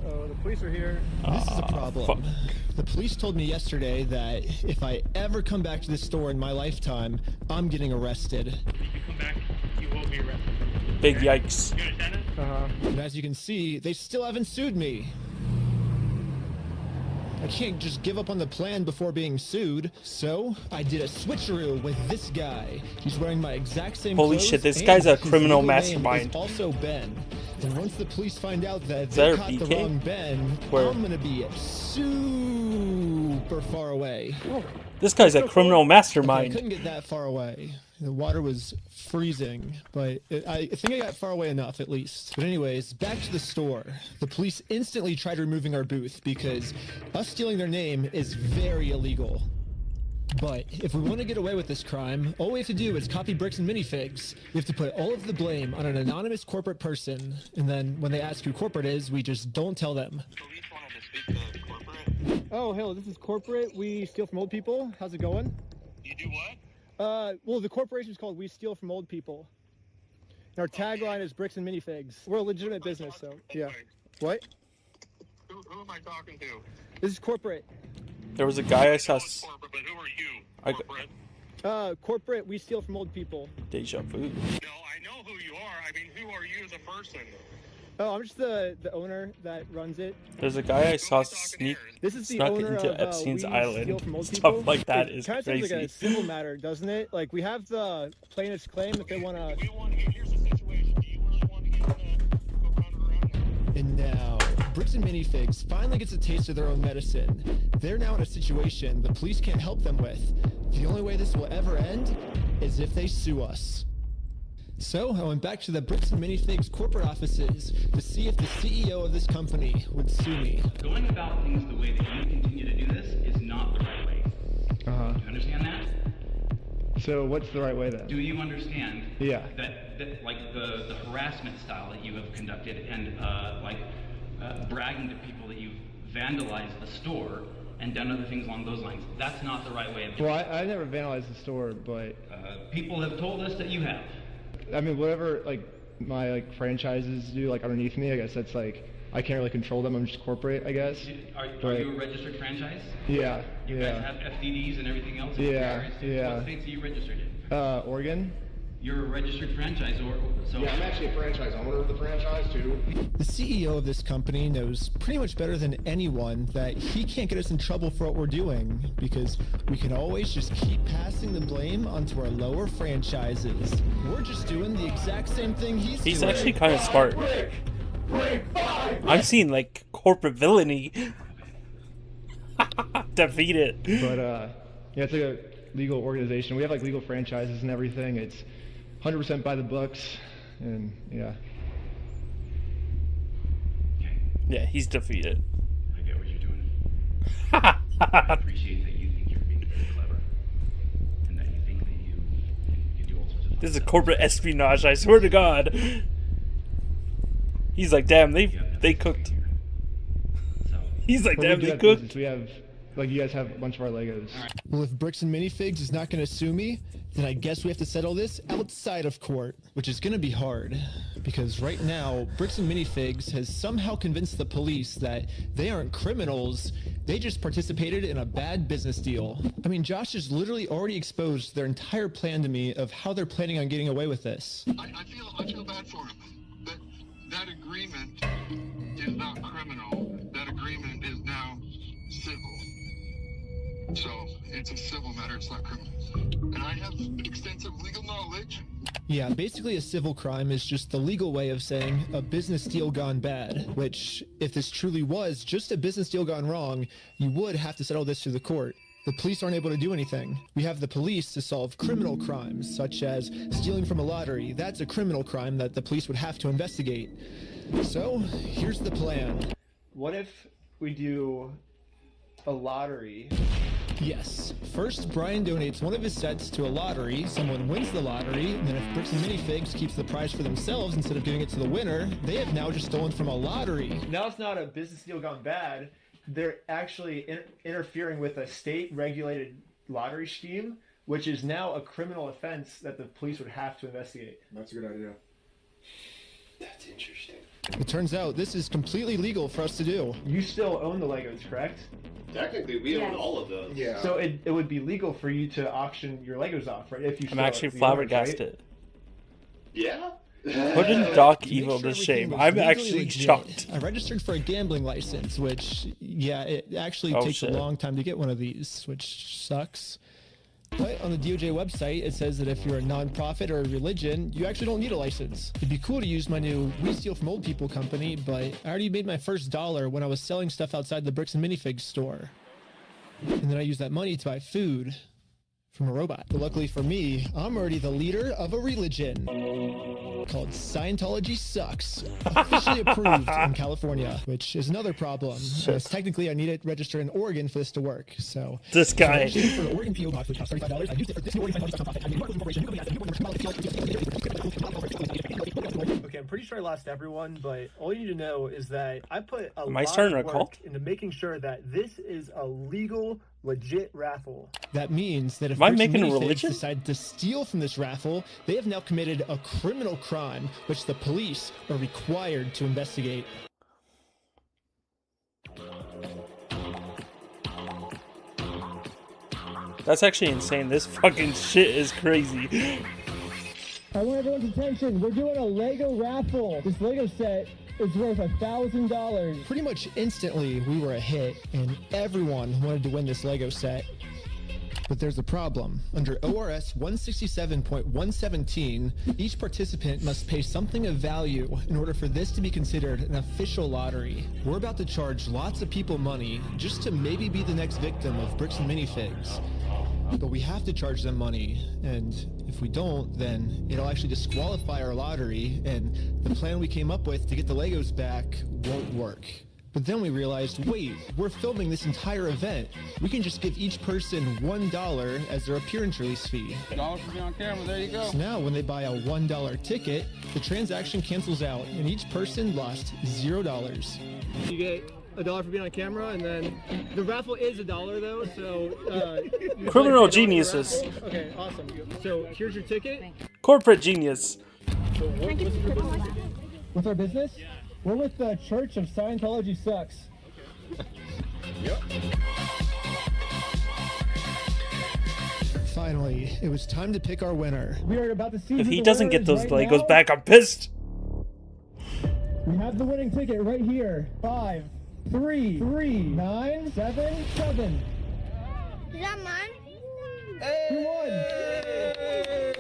Oh, the police are here. This is a problem. Fuck. The police told me yesterday that if I ever come back to this store in my lifetime, I'm getting arrested. If you come back, you will be arrested. Big yikes. You understand that? And as you can see, they still haven't sued me. I can't just give up on the plan before being sued. So I did a switcheroo with this guy. He's wearing my exact same Holy clothes, shit, this and guy's a his criminal legal name mastermind. is also Ben. And once the police find out that Is they that a caught the BK? wrong Ben, Where? I'm gonna be super far away. This guy's a criminal Okay, I mastermind. couldn't get that far away. The water was freezing, but I think I got far away enough, at least. But anyways, back to the store. The police instantly tried removing our booth because us stealing their name is very illegal. But if we want to get away with this crime, all we have to do is copy Bricks and Minifigs. We have to put all of the blame on an anonymous corporate person, and then when they ask who corporate is, we just don't tell them. Oh, hello, this is corporate. We steal from old people. How's it going? You do what? Well, the corporation's called We Steal From Old People. And our tagline is Bricks and Minifigs. We're a legitimate business, so yeah. What? Who am I talking to? This is corporate. There was a guy I saw. Corporate, but who are you? I Corporate? Corporate, we steal from old people. Deja vu. No, I know who you are. I mean, who are you as a person? Oh, I'm just the owner that runs it. There's a guy I saw sneak This is the snuck owner into of Epstein's We Island. Steal From Old Stuff People. like that It is kind of sounds like a crazy. civil matter, doesn't it? Like, we have the plaintiff's claim if they want to... Here's the situation. Do you really want to get And now, Bricks and Minifigs finally gets a taste of their own medicine. They're now in a situation the police can't help them with. The only way this will ever end is if they sue us. So I went back to the Bricks and Minifigs corporate offices to see if the CEO of this company would sue me. Going about things the way that you continue to do this is not the right way. Do you understand that? So what's the right way then? Do you understand Yeah. that like the harassment style that you have conducted and bragging to people that you've vandalized the store and done other things along those lines? That's not the right way of doing Well, I never vandalized the store, but... people have told us that you have. I mean, whatever, my, franchises do, underneath me, I guess that's, I can't really control them. I'm just corporate, I guess. Are you a registered franchise? Yeah, You guys have FDDs and everything else? Yeah, yeah. What states are you registered in? Oregon. You're a registered franchisor, so... Yeah, I'm actually a franchise owner of the franchise, too. The CEO of this company knows pretty much better than anyone that he can't get us in trouble for what we're doing, because we can always just keep passing the blame onto our lower franchises. We're just doing the exact same thing he's doing. He's actually kind of smart. I'm seeing, corporate villainy. Defeat it. But, yeah, it's a legal organization. We have, legal franchises and everything. It's 100% by the books, and yeah. Yeah, he's defeated. I get what you're doing. I appreciate that you think you're being very clever, and that you think that you do all sorts of... This is corporate espionage, I swear to God. He's like, damn, they cooked. He's like, But we damn, do they have cooked. business. We have, you guys have a bunch of our Legos. Well, if Bricks and Minifigs is not going to sue me, then I guess we have to settle this outside of court, which is going to be hard. Because right now, Bricks and Minifigs has somehow convinced the police that they aren't criminals, they just participated in a bad business deal. I mean, Josh has literally already exposed their entire plan to me of how they're planning on getting away with this. I feel bad for him. That agreement is not criminal. That agreement is now civil. So it's a civil matter, it's not criminal. And I have extensive legal knowledge. Yeah, basically a civil crime is just the legal way of saying a business deal gone bad, which, if this truly was just a business deal gone wrong, you would have to settle this through the court. The police aren't able to do anything. We have the police to solve criminal crimes, such as stealing from a lottery. That's a criminal crime that the police would have to investigate. So, here's the plan. What if we do a lottery? Yes. First, Brian donates one of his sets to a lottery, someone wins the lottery, and then if Bricks and Minifigs keeps the prize for themselves instead of giving it to the winner, they have now just stolen from a lottery. Now it's not a business deal gone bad. They're actually interfering with a state-regulated lottery scheme, which is now a criminal offense that the police would have to investigate. That's a good idea. That's interesting. It turns out this is completely legal for us to do. You still own the Legos, correct? Technically, we own all of those. Yeah. So it would be legal for you to auction your Legos off, right? If you I'm still actually own the owners, flabbergasted. right? Yeah. Putting Doc Evil Make to sure shame. everything was I'm legally actually legit, shocked. I registered for a gambling license, which, yeah, it actually Oh, takes shit. a long time to get one of these, which sucks. But on the DOJ website, it says that if you're a nonprofit or a religion, you actually don't need a license. It'd be cool to use my new We Steal From Old People company, but I already made my first dollar when I was selling stuff outside the Bricks and Minifigs store. And then I used that money to buy food from a robot. But luckily for me, I'm already the leader of a religion called Scientology Sucks, officially approved in California, which is another problem. As technically, I need to register in Oregon for this to work. So This guy. So for the Oregon PO box, which costs $35, I used it for this new Oregon Okay, I'm pretty sure I lost everyone, but all you need to know is that I put a Am I lot starting of a work cult? into making sure that this is a legal, legit raffle. That means that if Am I Bricks and making a Minifigs religion? decide to steal from this raffle, they have now committed a criminal crime, which the police are required to investigate. That's actually insane. This fucking shit is crazy. I want everyone's attention. We're doing a Lego raffle. This Lego set is worth $1,000. Pretty much instantly, we were a hit, and everyone wanted to win this Lego set. But there's a problem. Under ORS 167.117, each participant must pay something of value in order for this to be considered an official lottery. We're about to charge lots of people money just to maybe be the next victim of Bricks and Minifigs. But we have to charge them money, and if we don't, then it'll actually disqualify our lottery, and the plan we came up with to get the Legos back won't work. But then we realized, wait, we're filming this entire event. We can just give each person $1 as their appearance release fee. $1 for being on camera, there you go. So now when they buy a $1 ticket, the transaction cancels out, and each person lost $0. You get $1 for being on camera, and then the raffle is $1 though, so Criminal geniuses. Okay, awesome. So here's your ticket. Corporate genius. So what's our business? We're with the Church of Scientology Sucks. Yep. Finally, it was time to pick our winner. We are about to see If who he the doesn't winner get is those right Legos now. back, I'm pissed. We have the winning ticket right here. 5, 3, 3, 9, 7, 7. Is that mine? You won!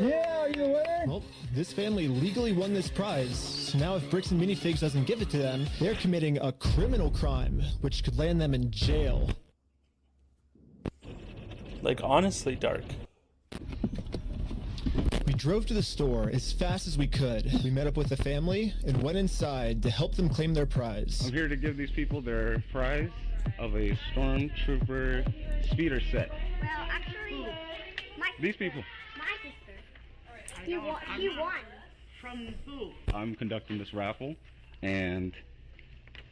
Yeah, are you the winner? Well, this family legally won this prize, so now if Bricks and Minifigs doesn't give it to them, they're committing a criminal crime, which could land them in jail. Like, honestly, Dark. We drove to the store as fast as we could. We met up with the family and went inside to help them claim their prize. I'm here to give these people their prize of a Stormtrooper speeder set. Well, actually, These people. my sister. He won. From who? I'm conducting this raffle, and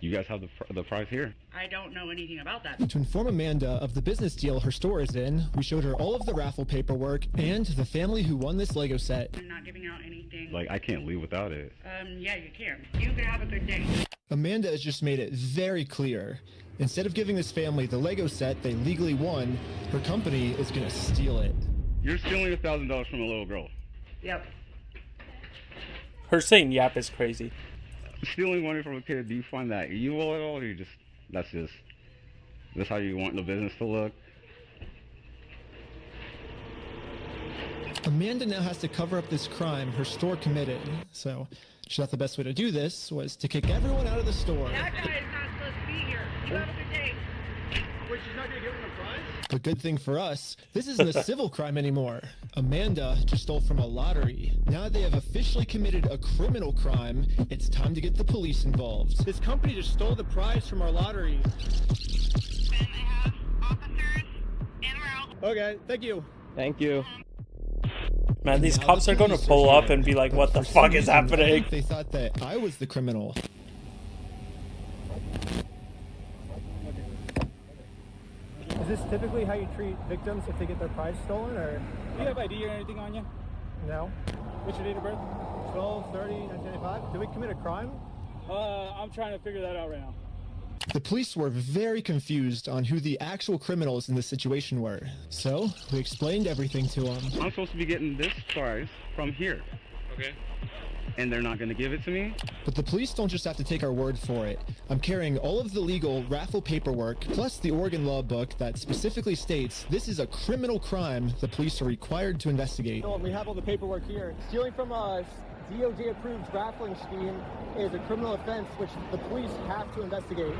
you guys have the prize here. I don't know anything about that. To inform Amanda of the business deal her store is in, we showed her all of the raffle paperwork and the family who won this Lego set. I'm not giving out anything. Like, I can't leave without it. Yeah, you can. You can have a good day. Amanda has just made it very clear. Instead of giving this family the Lego set they legally won, her company is gonna steal it. You're stealing $1,000 from a little girl. Yep. Her saying yap is crazy. Stealing money from a kid, do you find that evil at all, or that's how you want the business to look? Amanda now has to cover up this crime her store committed, so she thought the best way to do this was to kick everyone out of the store. That guy is not supposed to be here. You have a good day. Wait, she's not gonna give him a prize? But good thing for us, this isn't a civil crime anymore. Amanda just stole from a lottery. Now that they have officially committed a criminal crime, it's time to get the police involved. This company just stole the prize from our lottery. Okay, thank you. Thank you. Man, these cops are going to pull up and be like, what the fuck is I happening? think they thought that I was the criminal. this typically how you treat victims if they get their prize stolen, or? Do you have ID or anything on you? No. What's your date of birth? 12/30/1995. Did we commit a crime? I'm trying to figure that out right now. The police were very confused on who the actual criminals in this situation were. So we explained everything to them. I'm supposed to be getting this prize from here. Okay. And they're not going to give it to me? But the police don't just have to take our word for it. I'm carrying all of the legal raffle paperwork, plus the Oregon law book that specifically states this is a criminal crime the police are required to investigate. We have all the paperwork here. Stealing from a DOJ-approved raffling scheme is a criminal offense which the police have to investigate.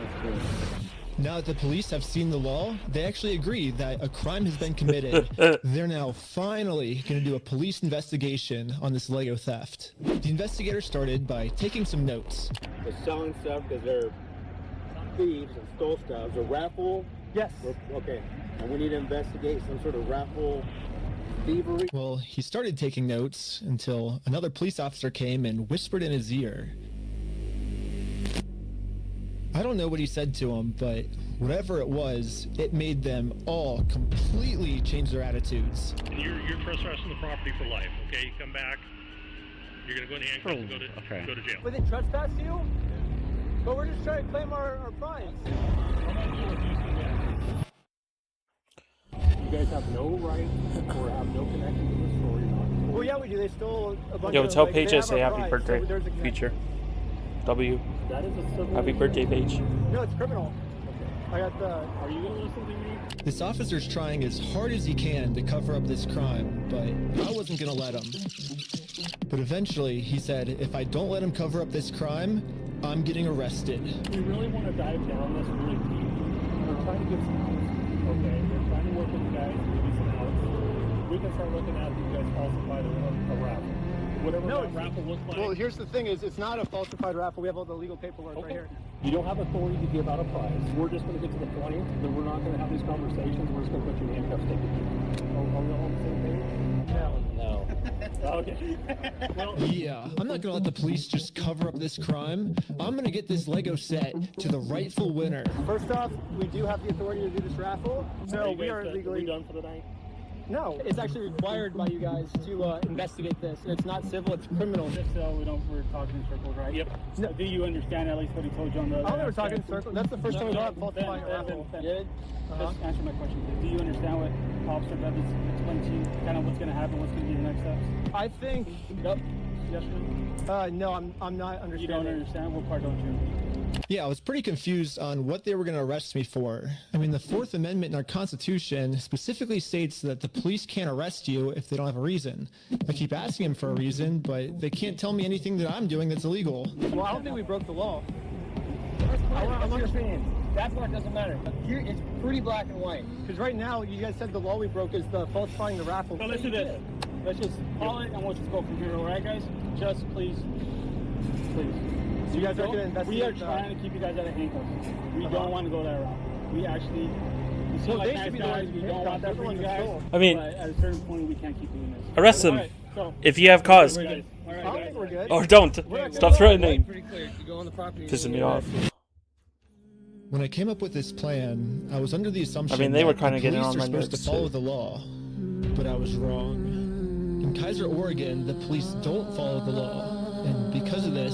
Now that the police have seen the law, they actually agree that a crime has been committed. They're now finally going to do a police investigation on this Lego theft. The investigator started by taking some notes. They're selling stuff because they're thieves and stole stuff. The raffle? Yes. Okay. And we need to investigate some sort of raffle thievery. Well, he started taking notes until another police officer came and whispered in his ear. I don't know what he said to him, but whatever it was, it made them all completely change their attitudes. You're trespassing the property for life, okay? You come back, you're going to go in handcuffs and go to jail. But they trespass you? But we're just trying to claim our prize. You guys have no right or have no connection to the story. Well, yeah, we do. They stole a bunch Yo, of... tell like, Paige they I have say our happy prize, so birthday. there's a connection. Feature. W. That is a civil... Happy birthday, Paige. No, it's criminal. I got the... Are you going to listen to me? This officer's trying as hard as he can to cover up this crime, but I wasn't gonna let him. But eventually, he said, if I don't let him cover up this crime, I'm getting arrested. We really want to dive down this really deep. We're trying to get some outs, okay? We're trying to work with you guys to give you some outs. We can start looking at if you guys falsified a raffle. Whatever that raffle looks like. Well, here's the thing is, it's not a falsified raffle. We have all the legal paperwork right here. You don't have authority to give out a prize. We're just going to get to the point, then we're not going to have these conversations. We're just going to put you in handcuffs, take you. Are we all on the same page? No. Okay. Well, Yeah, I'm not gonna let the police just cover up this crime. I'm gonna get this Lego set to the rightful winner. First off, we do have the authority to do this raffle, so we are legally... done for the night? No, it's actually required by you guys to investigate this. And it's not civil, it's criminal. Just so we're talking in circles, right? Yep. No. Do you understand at least what he told you on the... I don't know, we're talking in circles. That's the first time we got falsifying a raffle. Just answer my question, please. Do you understand what Officer Bevins explained to you, kind of what's going to happen, what's going to be the next steps? I think... Yep. Yes, sir? No, I'm not understanding. You don't understand? What part don't you? Yeah, I was pretty confused on what they were going to arrest me for. I mean, the Fourth Amendment in our Constitution specifically states that the police can't arrest you if they don't have a reason. I keep asking them for a reason, but they can't tell me anything that I'm doing that's illegal. Well, I don't think we broke the law. I'm understanding. That part doesn't matter. Here, it's pretty black and white. Because right now, you guys said the law we broke is the falsifying the raffle. So let's do this. Let's just call it and we'll just go from here, all right, guys? Just please. So you guys are going to investigate? We are trying to keep you guys out of handcuffs. We don't want to go that route. We actually... We seem like nice guys. We don't want that for you guys. I mean... But at a certain point, we can't keep doing this. Arrest them. Right, so, if you have cause. All right, guys. We're good. Or don't. Stop threatening. Pissing Pissing me off. When I came up with this plan, I was under the assumption they were that kind the of getting police on are my supposed to nerves, follow too. the law, but I was wrong. In Kaiser, Oregon, the police don't follow the law, and because of this,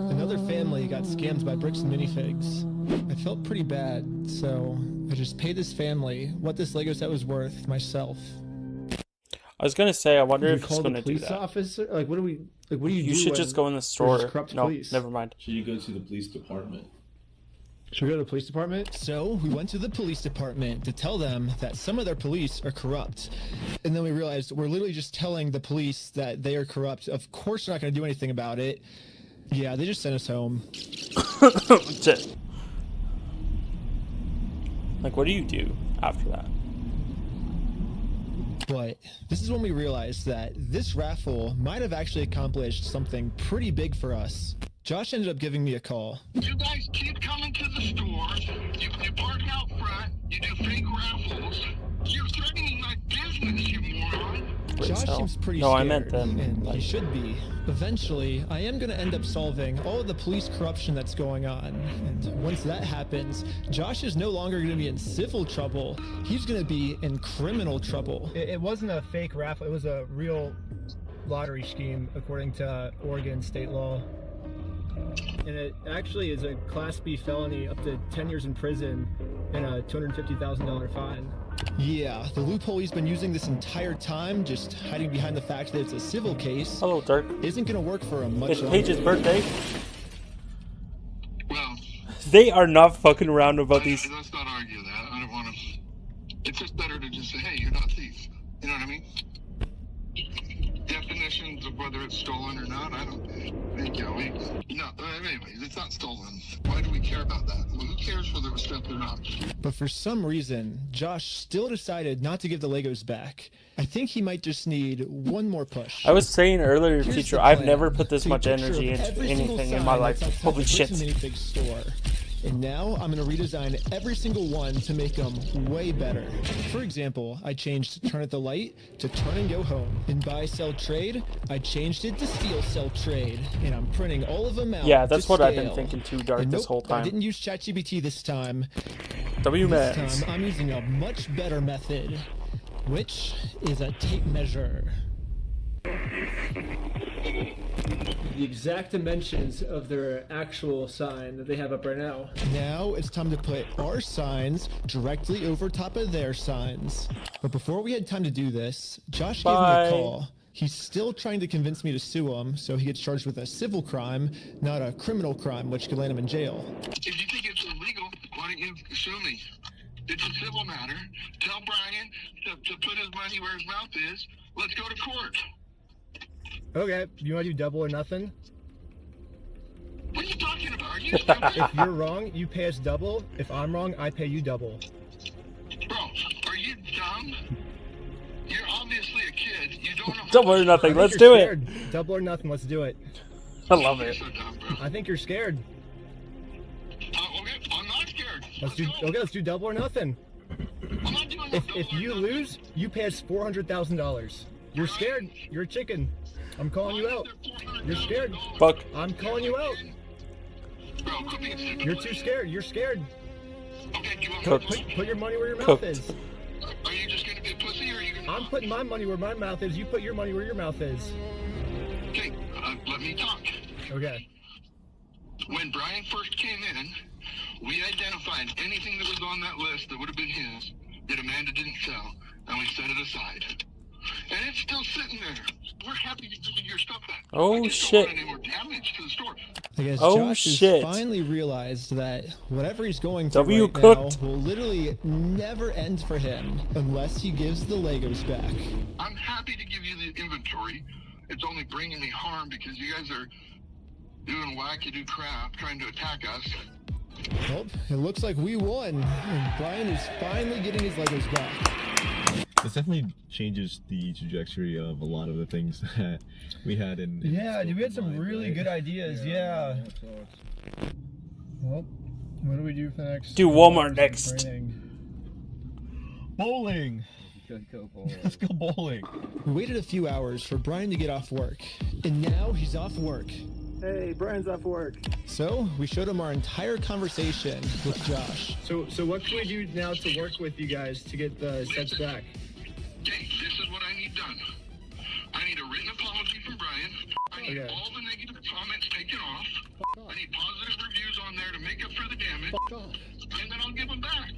another family got scammed by bricks and minifigs. I felt pretty bad, so I just paid this family what this Lego set was worth myself. I was gonna say, I wonder if it's call the gonna do police that. officer? Like, what do you do? You should just go in the store. No, police? never mind. Should you go to the police department? Should we go to the police department? So we went to the police department to tell them that some of their police are corrupt. And then we realized we're literally just telling the police that they are corrupt. Of course they're not going to do anything about it. Yeah, they just sent us home. Like, what do you do after that? But this is when we realized that this raffle might have actually accomplished something pretty big for us. Josh ended up giving me a call. You guys keep coming to the stores. You park out front. You do fake raffles. You're threatening my business, you moron. raise Josh hell. seems pretty No, scared, I meant them. and he should be. Eventually, I am going to end up solving all of the police corruption that's going on. And once that happens, Josh is no longer going to be in civil trouble. He's going to be in criminal trouble. It wasn't a fake raffle. It was a real lottery scheme according to Oregon state law. And it actually is a Class B felony up to 10 years in prison and a $250,000 fine. Yeah, the loophole he's been using this entire time, just hiding behind the fact that it's a civil case, hello, Dirk, isn't going to work for him much it's longer. Paige's birthday. They are not fucking around about these. Let's not argue that. I don't want to. It's just better to just say, hey, you're not a thief. You know what I mean? Definitions of whether it's stolen or not, I don't think, no, anyways, it's not stolen. Why do we care about that? Well, who cares whether it was theft or not? But for some reason, Josh still decided not to give the Legos back. I think he might just need one more push. I was saying earlier, Here's teacher, the I've plan. never put this Take a much picture energy of into every single anything in sign my that's life. outside Holy the shit. Bricks and Minifig store. And now I'm going to redesign every single one to make them way better. For example, I changed Turn at the Light to Turn and Go Home. In Buy, Sell, Trade, I changed it to Steal, Sell, Trade. And I'm printing all of them out. Yeah, that's to what I've been scale. thinking too, Dark, And this nope, whole time. I didn't use ChatGPT this time. WMAX. This time I'm using a much better method, which is a tape measure. The exact dimensions of their actual sign that they have up right now. Now it's time to put our signs directly over top of their signs. But before we had time to do this, Josh gave me Bye. a call. He's still trying to convince me to sue him, so he gets charged with a civil crime, not a criminal crime, which could land him in jail. If you think it's illegal, why don't you sue me? It's a civil matter. Tell Brian to put his money where his mouth is. Let's go to court. Okay, you want to do double or nothing? What are you talking about? Are you stupid? If you're wrong, you pay us double. If I'm wrong, I pay you double. Bro, are you dumb? You're obviously a kid. You don't know. Double or nothing, I think let's you're do scared. Double or nothing, let's do it. I love it. I think you're scared. Okay, I'm not scared. Let's do double or nothing. If you lose, you pay us $400,000. You're scared. You're a chicken. I'm calling you out. You're scared. Fuck. I'm calling you out. You're too scared. You're scared. Put your money where your mouth is. Are you just gonna be a pussy or are you gonna... I'm putting my money where my mouth is. You put your money where your mouth is. Okay, let me talk. Okay. When Brian first came in, we identified anything that was on that list that would have been his that Amanda didn't sell, and we set it aside. And it's still sitting there. We're happy to give you your stuff back. Oh shit. Any more damage to the store. I guess Oh, Josh shit. has finally realized that whatever he's going through W right cooked. now will literally never end for him unless he gives the Legos back. I'm happy to give you the inventory. It's only bringing me harm because you guys are doing wackadoo crap trying to attack us. Well, it looks like we won. And Brian is finally getting his Legos back. This definitely changes the trajectory of a lot of the things that we had in Yeah, dude, we had some really good ideas. Yeah. Well, what do we do for the next? Do Walmart next. training? Bowling! Let's go bowling. We waited a few hours for Brian to get off work, and now he's off work. Hey, Brian's off work. So we showed him our entire conversation with Josh. So what can we do now to work with you guys to get the sets back? Okay, this is what I need done. I need a written apology from Brian. I need all the negative comments taken off. I need positive reviews on there to make up for the damage. And then I'll give them back.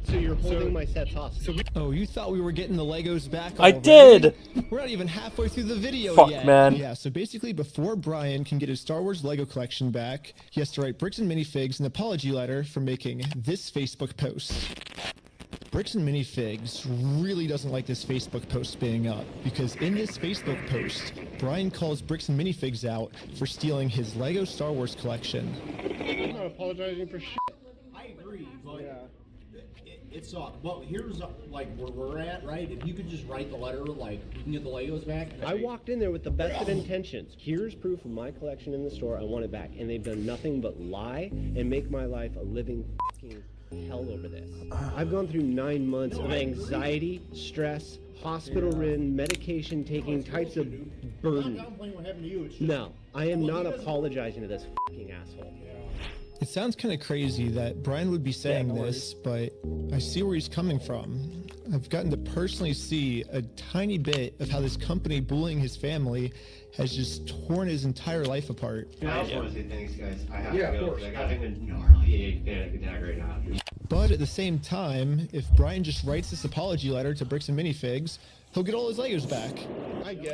So you're holding my sets hostage. Oh, you thought we were getting the Legos back I already? did! We're not even halfway through the video Fuck, yet. man. Yeah, so basically before Brian can get his Star Wars Lego collection back, he has to write Bricks and Minifigs an apology letter for making this Facebook post. Bricks and Minifigs really doesn't like this Facebook post being up, because in this Facebook post, Brian calls Bricks and Minifigs out for stealing his Lego Star Wars collection. I'm not apologizing for shit. I agree, but it's well, here's like where we're at, right? If you could just write the letter, like you can get the Legos back. I walked in there with the best of intentions. Here's proof of my collection in the store. I want it back, and they've done nothing but lie and make my life a living fucking hell over this. I've gone through 9 months of anxiety, stress, hospital-ridden, medication-taking types of burden. No, I am not apologizing to this fucking asshole. It sounds kind of crazy that Brian would be saying this, but I see where he's coming from. I've gotten to personally see a tiny bit of how this company bullying his family has just torn his entire life apart. I just want to say thanks, guys. I have to go because I got a gnarly panic attack right now. But at the same time, if Brian just writes this apology letter to Bricks and Minifigs, he'll get all his Legos back.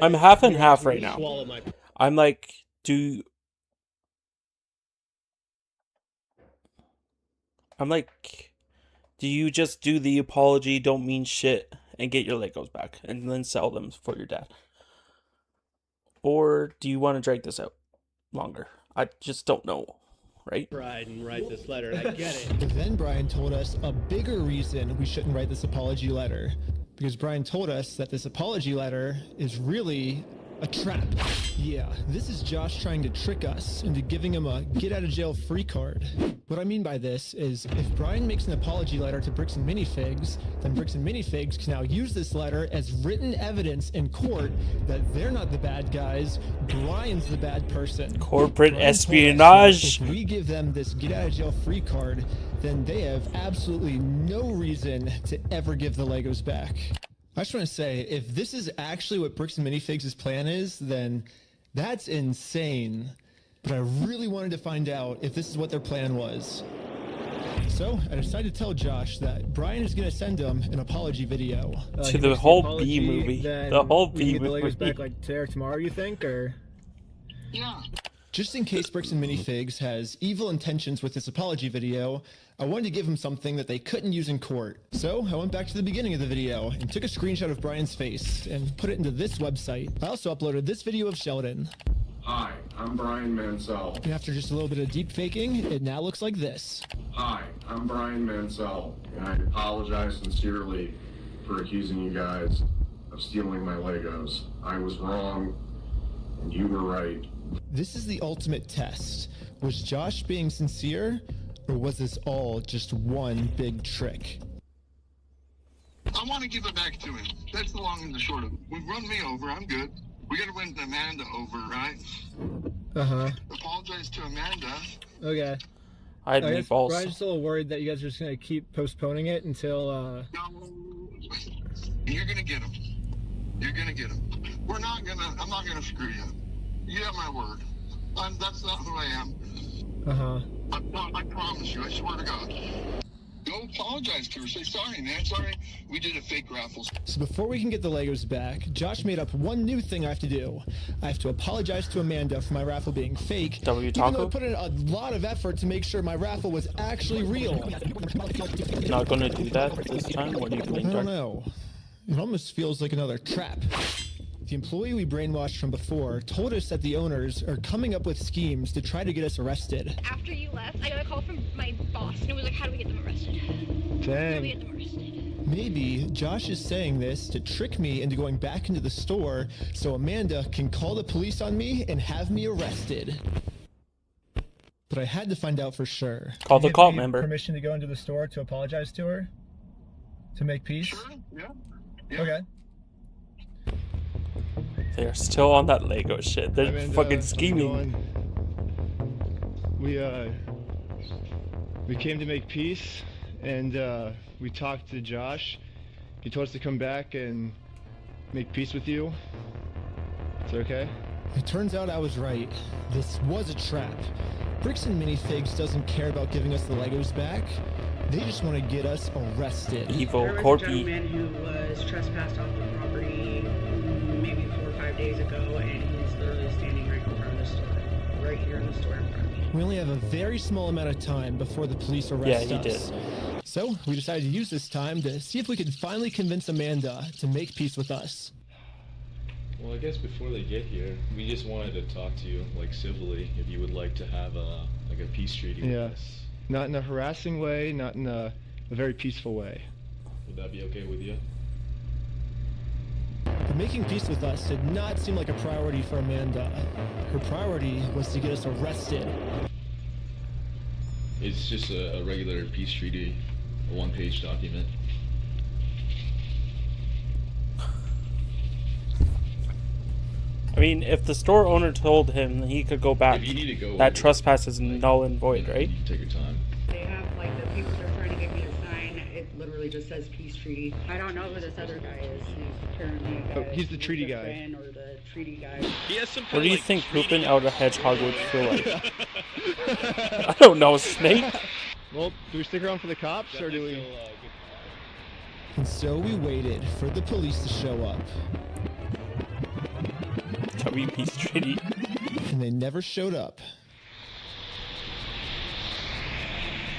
I'm half and half right now. I'm like, do you just do the apology, don't mean shit, and get your Legos back, and then sell them for your dad? Or do you want to drag this out longer? I just don't know, right? Brian write this letter, and I get it. But then Brian told us a bigger reason we shouldn't write this apology letter. Because Brian told us that this apology letter is really a trap. Yeah, this is Josh trying to trick us into giving him a get-out-of-jail-free card. What I mean by this is, if Brian makes an apology letter to Bricks and Minifigs, then Bricks and Minifigs can now use this letter as written evidence in court that they're not the bad guys, Brian's the bad person. Corporate Brian espionage. if we give them this get-out-of-jail-free card, then they have absolutely no reason to ever give the Legos back. I just want to say, if this is actually what Bricks and Minifigs' plan is, then that's insane. But I really wanted to find out if this is what their plan was. So I decided to tell Josh that Brian is going to send him an apology video. To the whole B movie. The whole B movie. The Legos back like today or tomorrow, you think, or? Yeah. Just in case Bricks and Minifigs has evil intentions with this apology video, I wanted to give him something that they couldn't use in court. So I went back to the beginning of the video and took a screenshot of Brian's face and put it into this website. I also uploaded this video of Sheldon. Hi, I'm Brian Mansell. And after just a little bit of deep faking, it now looks like this. Hi, I'm Brian Mansell, and I apologize sincerely for accusing you guys of stealing my Legos. I was wrong, and you were right. This is the ultimate test. Was Josh being sincere, or was this all just one big trick? I want to give it back to him. That's the long and the short of it. We've run me over. I'm good. We got to win Amanda over, right? Uh-huh. Apologize to Amanda. Okay. I had guess meatballs. Brian's still worried that you guys are just going to keep postponing it until, You're going to get him. You're going to get him. I'm not going to screw you. You have my word. That's not who I am. Uh-huh. I promise you. I swear to God. Go apologize to her. Say, sorry, man. Sorry. We did a fake raffle. So before we can get the Legos back, Josh made up one new thing I have to do. I have to apologize to Amanda for my raffle being fake. W Even Taco? though I put in a lot of effort to make sure my raffle was actually real. Not gonna do that this time? What do you I think, don't Dark? know. It almost feels like another trap. The employee we brainwashed from before told us that the owners are coming up with schemes to try to get us arrested. After you left, I got a call from my boss, and it was like, how do we get them arrested? How do we get them arrested? Maybe Josh is saying this to trick me into going back into the store so Amanda can call the police on me and have me arrested. But I had to find out for sure. Call the Give cult me member. Permission to go into the store to apologize to her? To make peace? Sure, yeah. Okay. They're still on that Lego shit. They're Amanda, fucking how's it scheming. going? We came to make peace, and we talked to Josh. He told us to come back and make peace with you. Is that okay? It turns out I was right. This was a trap. Bricks and Minifigs doesn't care about giving us the Legos back. They just want to get us arrested. Evil There was a Corby. gentleman who was trespassed off the property maybe 4 or 5 days ago, and he's literally standing right in front of the store. Right here in the store in front of me. We only have a very small amount of time before the police arrest Yeah, he us. So we decided to use this time to see if we could finally convince Amanda to make peace with us. Well, I guess before they get here, we just wanted to talk to you, like, civilly, if you would like to have a peace treaty with Yeah. us. Not in a harassing way, not in a very peaceful way. Would that be okay with you? But making peace with us did not seem like a priority for Amanda. Her priority was to get us arrested. It's just a regular peace treaty, a one-page document. I mean, if the store owner told him he could go back, If you need to go, that trespass is null and void, right? You can take your time. They have, like, the papers they're trying to get me to sign, it literally just says peace treaty. I don't know who this other guy is. He's apparently a guy. Oh, he's the treaty guy. friend or the treaty guy. He has some What kind do you of, like, think treaty pooping out a hedgehog would feel like? Yeah. I don't know, Snake. Well, do we stick around for the cops or do we? And so we waited for the police to show up. Chubby Peace Treaty. And they never showed up.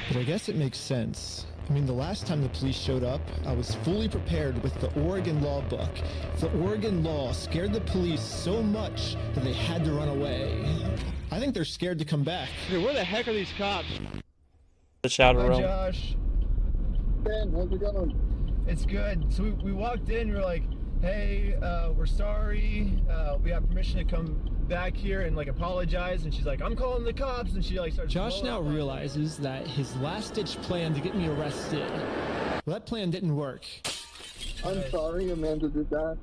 But I guess it makes sense. I mean, the last time the police showed up, I was fully prepared with the Oregon law book. The Oregon law scared the police so much that they had to run away. I think they're scared to come back. Hey, where the heck are these cops? The Shadow Hi, Realm. Josh. Ben, how's it going? It's good. So we walked in, we were like, hey, we're sorry. We have permission to come back here and like apologize. And she's like, I'm calling the cops. And she like starts. Josh now realizes that his last-ditch plan to get me arrested, well, that plan didn't work. I'm sorry Amanda did that.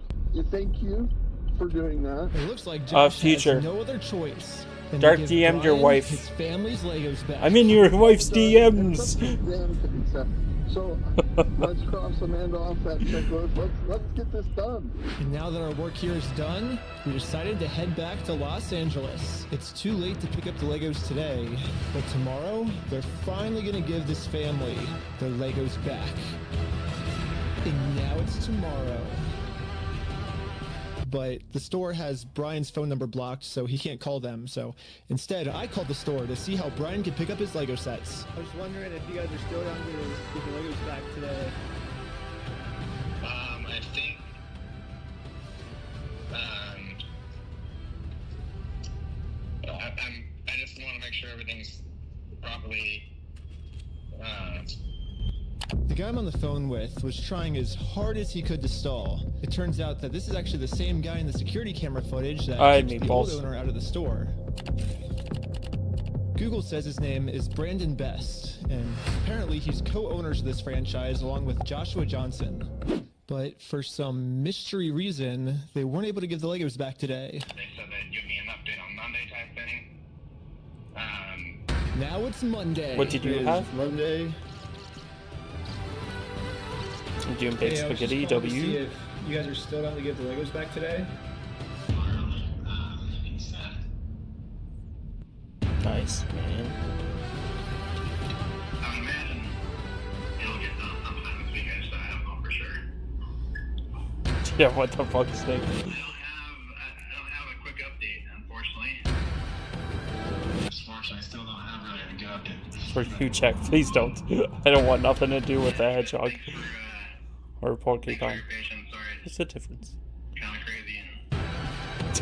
Thank you for doing that. It looks like Josh Future. has no other choice than Dark to give DM'd your Brian wife. his family's Legos back. I'm in your wife's DMs. So let's cross Amanda off that checklist. Let's get this done. And now that our work here is done, we decided to head back to Los Angeles. It's too late to pick up the Legos today, but tomorrow, they're finally going to give this family their Legos back. And now it's tomorrow. But the store has Brian's phone number blocked, so he can't call them. So instead, I called the store to see how Brian could pick up his Lego sets. I was wondering if you guys are still down here to get the Legos back today. I think, I just want to make sure everything's properly, The guy I'm on the phone with was trying as hard as he could to stall. It turns out that this is actually the same guy in the security camera footage that keeps the old owner out of the store. Google says his name is Brandon Best, and apparently he's co-owners of this franchise along with Joshua Johnson. But for some mystery reason, they weren't able to give the Legos back today. they said they'd give me an update on Monday type thing. Now it's Monday. What did you have? Monday. I'm doing baked Hey, I was just spaghetti, calling to see W. if you guys are still down to give the Legos back today. Nice, man. I imagine it'll get done sometime this weekend, so I don't know for sure. Yeah, what the fuck, Snake? I don't have a quick update, unfortunately. Unfortunately, I still don't have really a good update. For you, check. Please don't. I don't want nothing to do with the hedgehog. Or Pokemon. What's the difference? Kind of crazy. And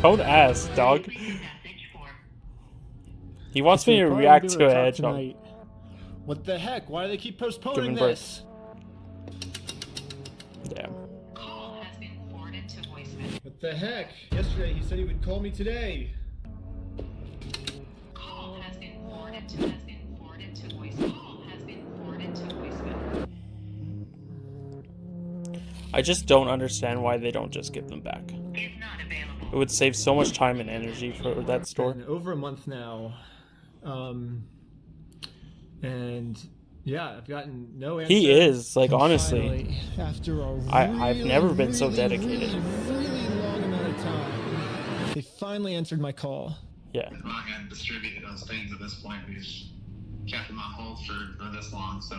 Don't ask, dog. He wants me to react to a hedgehog. Tonight. What the heck? Why do they keep postponing Giving birth. this? Damn. What the heck? Yesterday he said he would call me today. I just don't understand why they don't just give them back. It would save so much time and energy for that store. Been over a month now. And yeah, I've gotten no answer. He is, like, And honestly. finally, after a I've never been so really, dedicated. really long amount of time, they finally answered my call. Yeah. I'm not going to distribute those things at this point because kept them on hold for this long, so.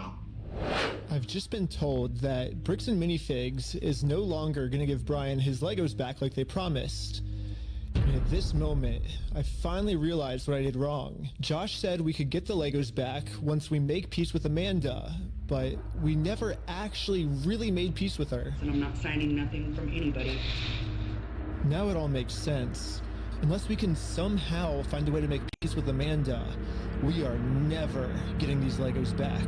I've just been told that Bricks and Minifigs is no longer going to give Brian his Legos back like they promised. And at this moment, I finally realized what I did wrong. Josh said we could get the Legos back once we make peace with Amanda, but we never actually really made peace with her. And I'm not signing nothing from anybody. Now it all makes sense. Unless we can somehow find a way to make peace with Amanda, we are never getting these Legos back.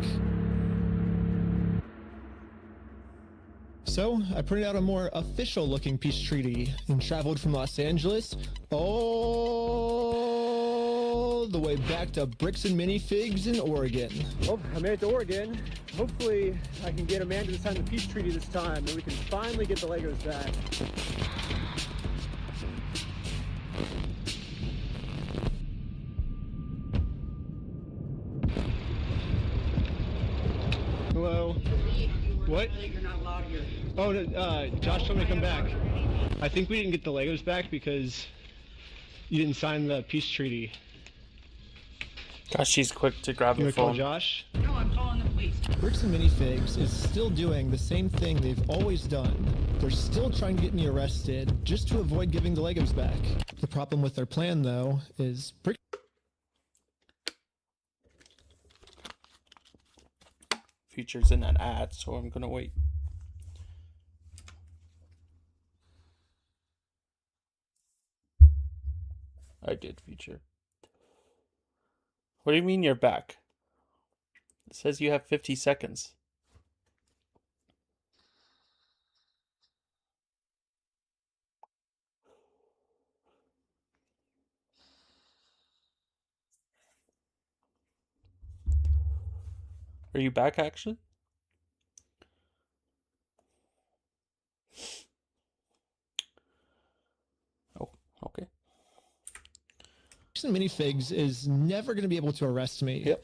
So, I printed out a more official-looking peace treaty and traveled from Los Angeles all all the way back to Bricks and Minifigs in Oregon. Well, I made it to Oregon. Hopefully, I can get Amanda to sign the peace treaty this time, and we can finally get the Legos back. Hello. What? You're not allowed here. Oh, no, Josh told me to come back. I think we didn't get the Legos back because you didn't sign the peace treaty. Gosh, she's quick to grab You the gonna call phone. Josh? No, I'm calling the police. Bricks and Minifigs is still doing the same thing they've always done. They're still trying to get me arrested just to avoid giving the Legos back. The problem with their plan, though, is Bricks Features in an ad, so I'm gonna wait. I did feature. What do you mean you're back? It says you have 50 seconds. Are you back, actually? Oh, okay. and Minifigs is never going to be able to arrest me.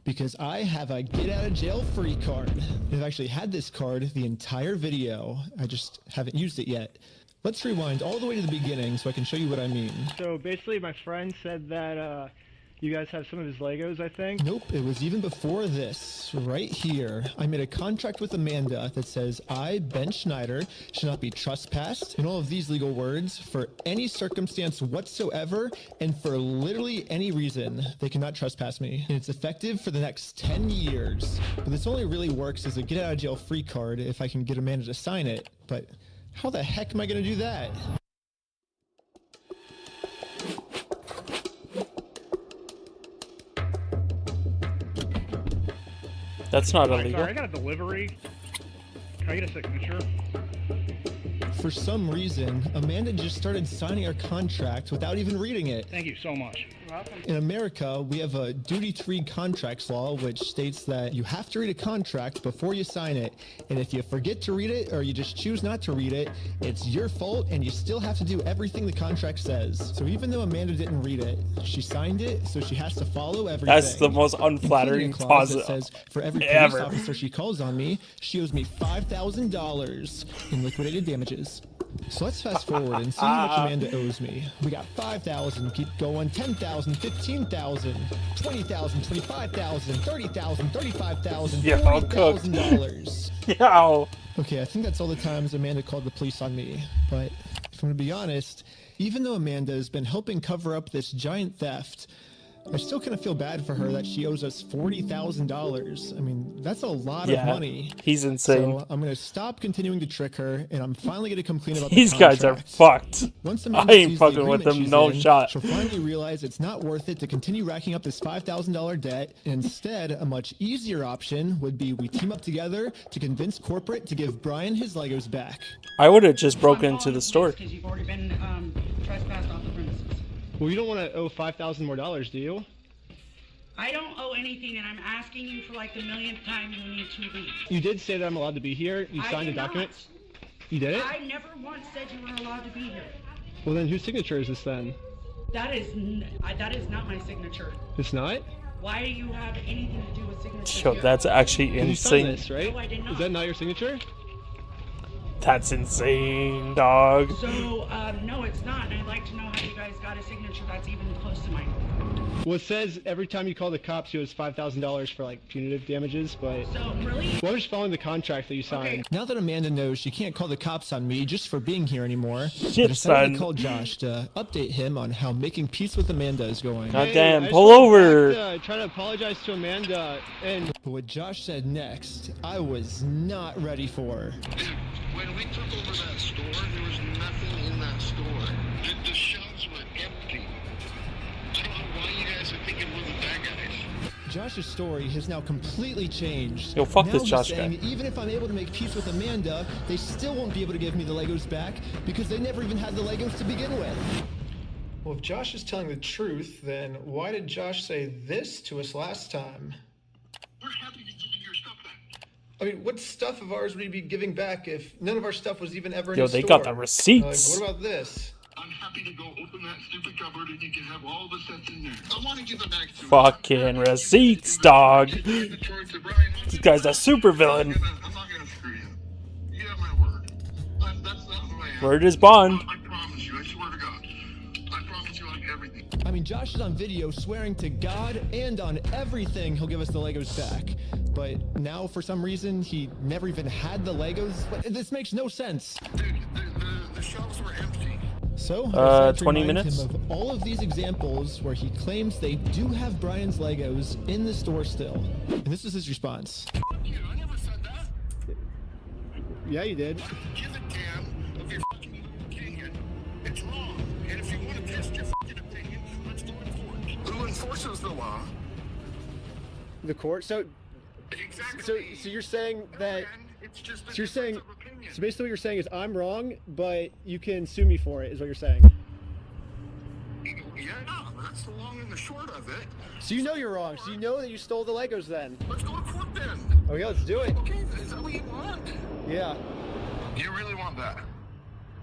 Because I have a get out of jail free card. I've actually had this card the entire video. I just haven't used it yet. Let's rewind all the way to the beginning so I can show you what I mean. So basically my friend said that you guys have some of his Legos, I think? Nope, it was even before this, right here. I made a contract with Amanda that says I, Ben Schneider, should not be trespassed, and all of these legal words, for any circumstance whatsoever, and for literally any reason. They cannot trespass me. And it's effective for the next 10 years. But this only really works as a get out of jail free card if I can get Amanda to sign it. But how the heck am I going to do that? That's not Sorry, illegal. I got a delivery. Can I get a signature? For some reason, Amanda just started signing our contract without even reading it. Thank you so much. In America, we have a duty-free contracts law, which states that you have to read a contract before you sign it. And if you forget to read it, or you just choose not to read it, it's your fault, and you still have to do everything the contract says. So even though Amanda didn't read it, she signed it, so she has to follow everything. That's the most unflattering Including a clause that clause says, for every police ever. officer she calls on me, she owes me $5,000 in liquidated damages. So let's fast forward and see how much Amanda owes me. We got 5,000, keep going, 10,000, 15,000, 20,000, 25,000, 30,000, 35,000, Yeah, I'm cooked. $40,000. Yeah. Okay, I think that's all the times Amanda called the police on me. But if I'm gonna be honest, even though Amanda has been helping cover up this giant theft, I still kind of feel bad for her that she owes us $40,000. I mean, that's a lot of money. He's insane. So I'm going to stop continuing to trick her, and I'm finally going to come clean about These the guys are contract. fucked. Once I Amanda ain't sees the fucking with agreement them, she's no in, shot. She'll finally realize it's not worth it to continue racking up this $5,000 debt. Instead, a much easier option would be we team up together to convince corporate to give Brian his Legos back. I would have just broken into the store. Because you've already been trespassed off the premises. Well, you don't want to owe $5,000 more, do you? I don't owe anything, and I'm asking you for like the millionth time you need to leave. You did say that I'm allowed to be here. You I signed a did document. not. You did it? I never once said you were allowed to be here. Well, then whose signature is this then? That is not my signature. It's not? Why do you have anything to do with signatures? Yo, here? that's actually You signed insane. this, right? No, I did not. Is that not your signature? That's insane, dog. So, no, it's not, and I'd like to know how you guys got a signature that's even close to mine. Well, it says every time you call the cops, you owe us $5,000 for like punitive damages, but. So, really? Well, I'm just following the contract that you signed. Now that Amanda knows she can't call the cops on me just for being here anymore, I Shit, decided son. to call Josh to update him on how making peace with Amanda is going. God Hey, damn, I just pull wanted over. to try to apologize to Amanda, and But what Josh said next, I was not ready for. When we took over that store, there was nothing in that store. The shelves were empty. I don't know why you guys are thinking we're the bad guys. Josh's story has now completely changed. Yo, fuck now this he's Josh saying guy. even if I'm able to make peace with Amanda, they still won't be able to give me the Legos back because they never even had the Legos to begin with. Well, if Josh is telling the truth, then why did Josh say this to us last time? We're happy to give you your stuff back. I mean, what stuff of ours would he be giving back if none of our stuff was even ever in Yo, his they store? got the receipts. What about this? I'm happy to go open that stupid cupboard and you can have all the sets in there. I want to give it back to him. Fucking receipts, dog. This guy's a super villain. I'm not gonna screw you. You have my word. That's not who I am. Word is bond. I promise you. I swear to God. I promise you on everything. I mean, Josh is on video swearing to God and on everything he'll give us the Legos back. But now, for some reason, he never even had the Legos. This makes no sense. Dude, the shelves were empty. So, 20 minutes? him of all of these examples where he claims they do have Brian's Legos in the store still. And this is his response. You, I never said that. Yeah, you did. Give a damn of your fucking opinion. It's wrong. And if you want to test your fucking opinion, let's go in court. Who enforces the law? The court. So Exactly. So you're saying that. It's just So you're saying. So basically, what you're saying is I'm wrong, but you can sue me for it. Is what you're saying. Yeah, that's the long and the short of it. So you know you're wrong. So you know that you stole the Legos then. Let's go to court then. Okay, let's do it. Okay, is that what you want? Yeah. You really want that?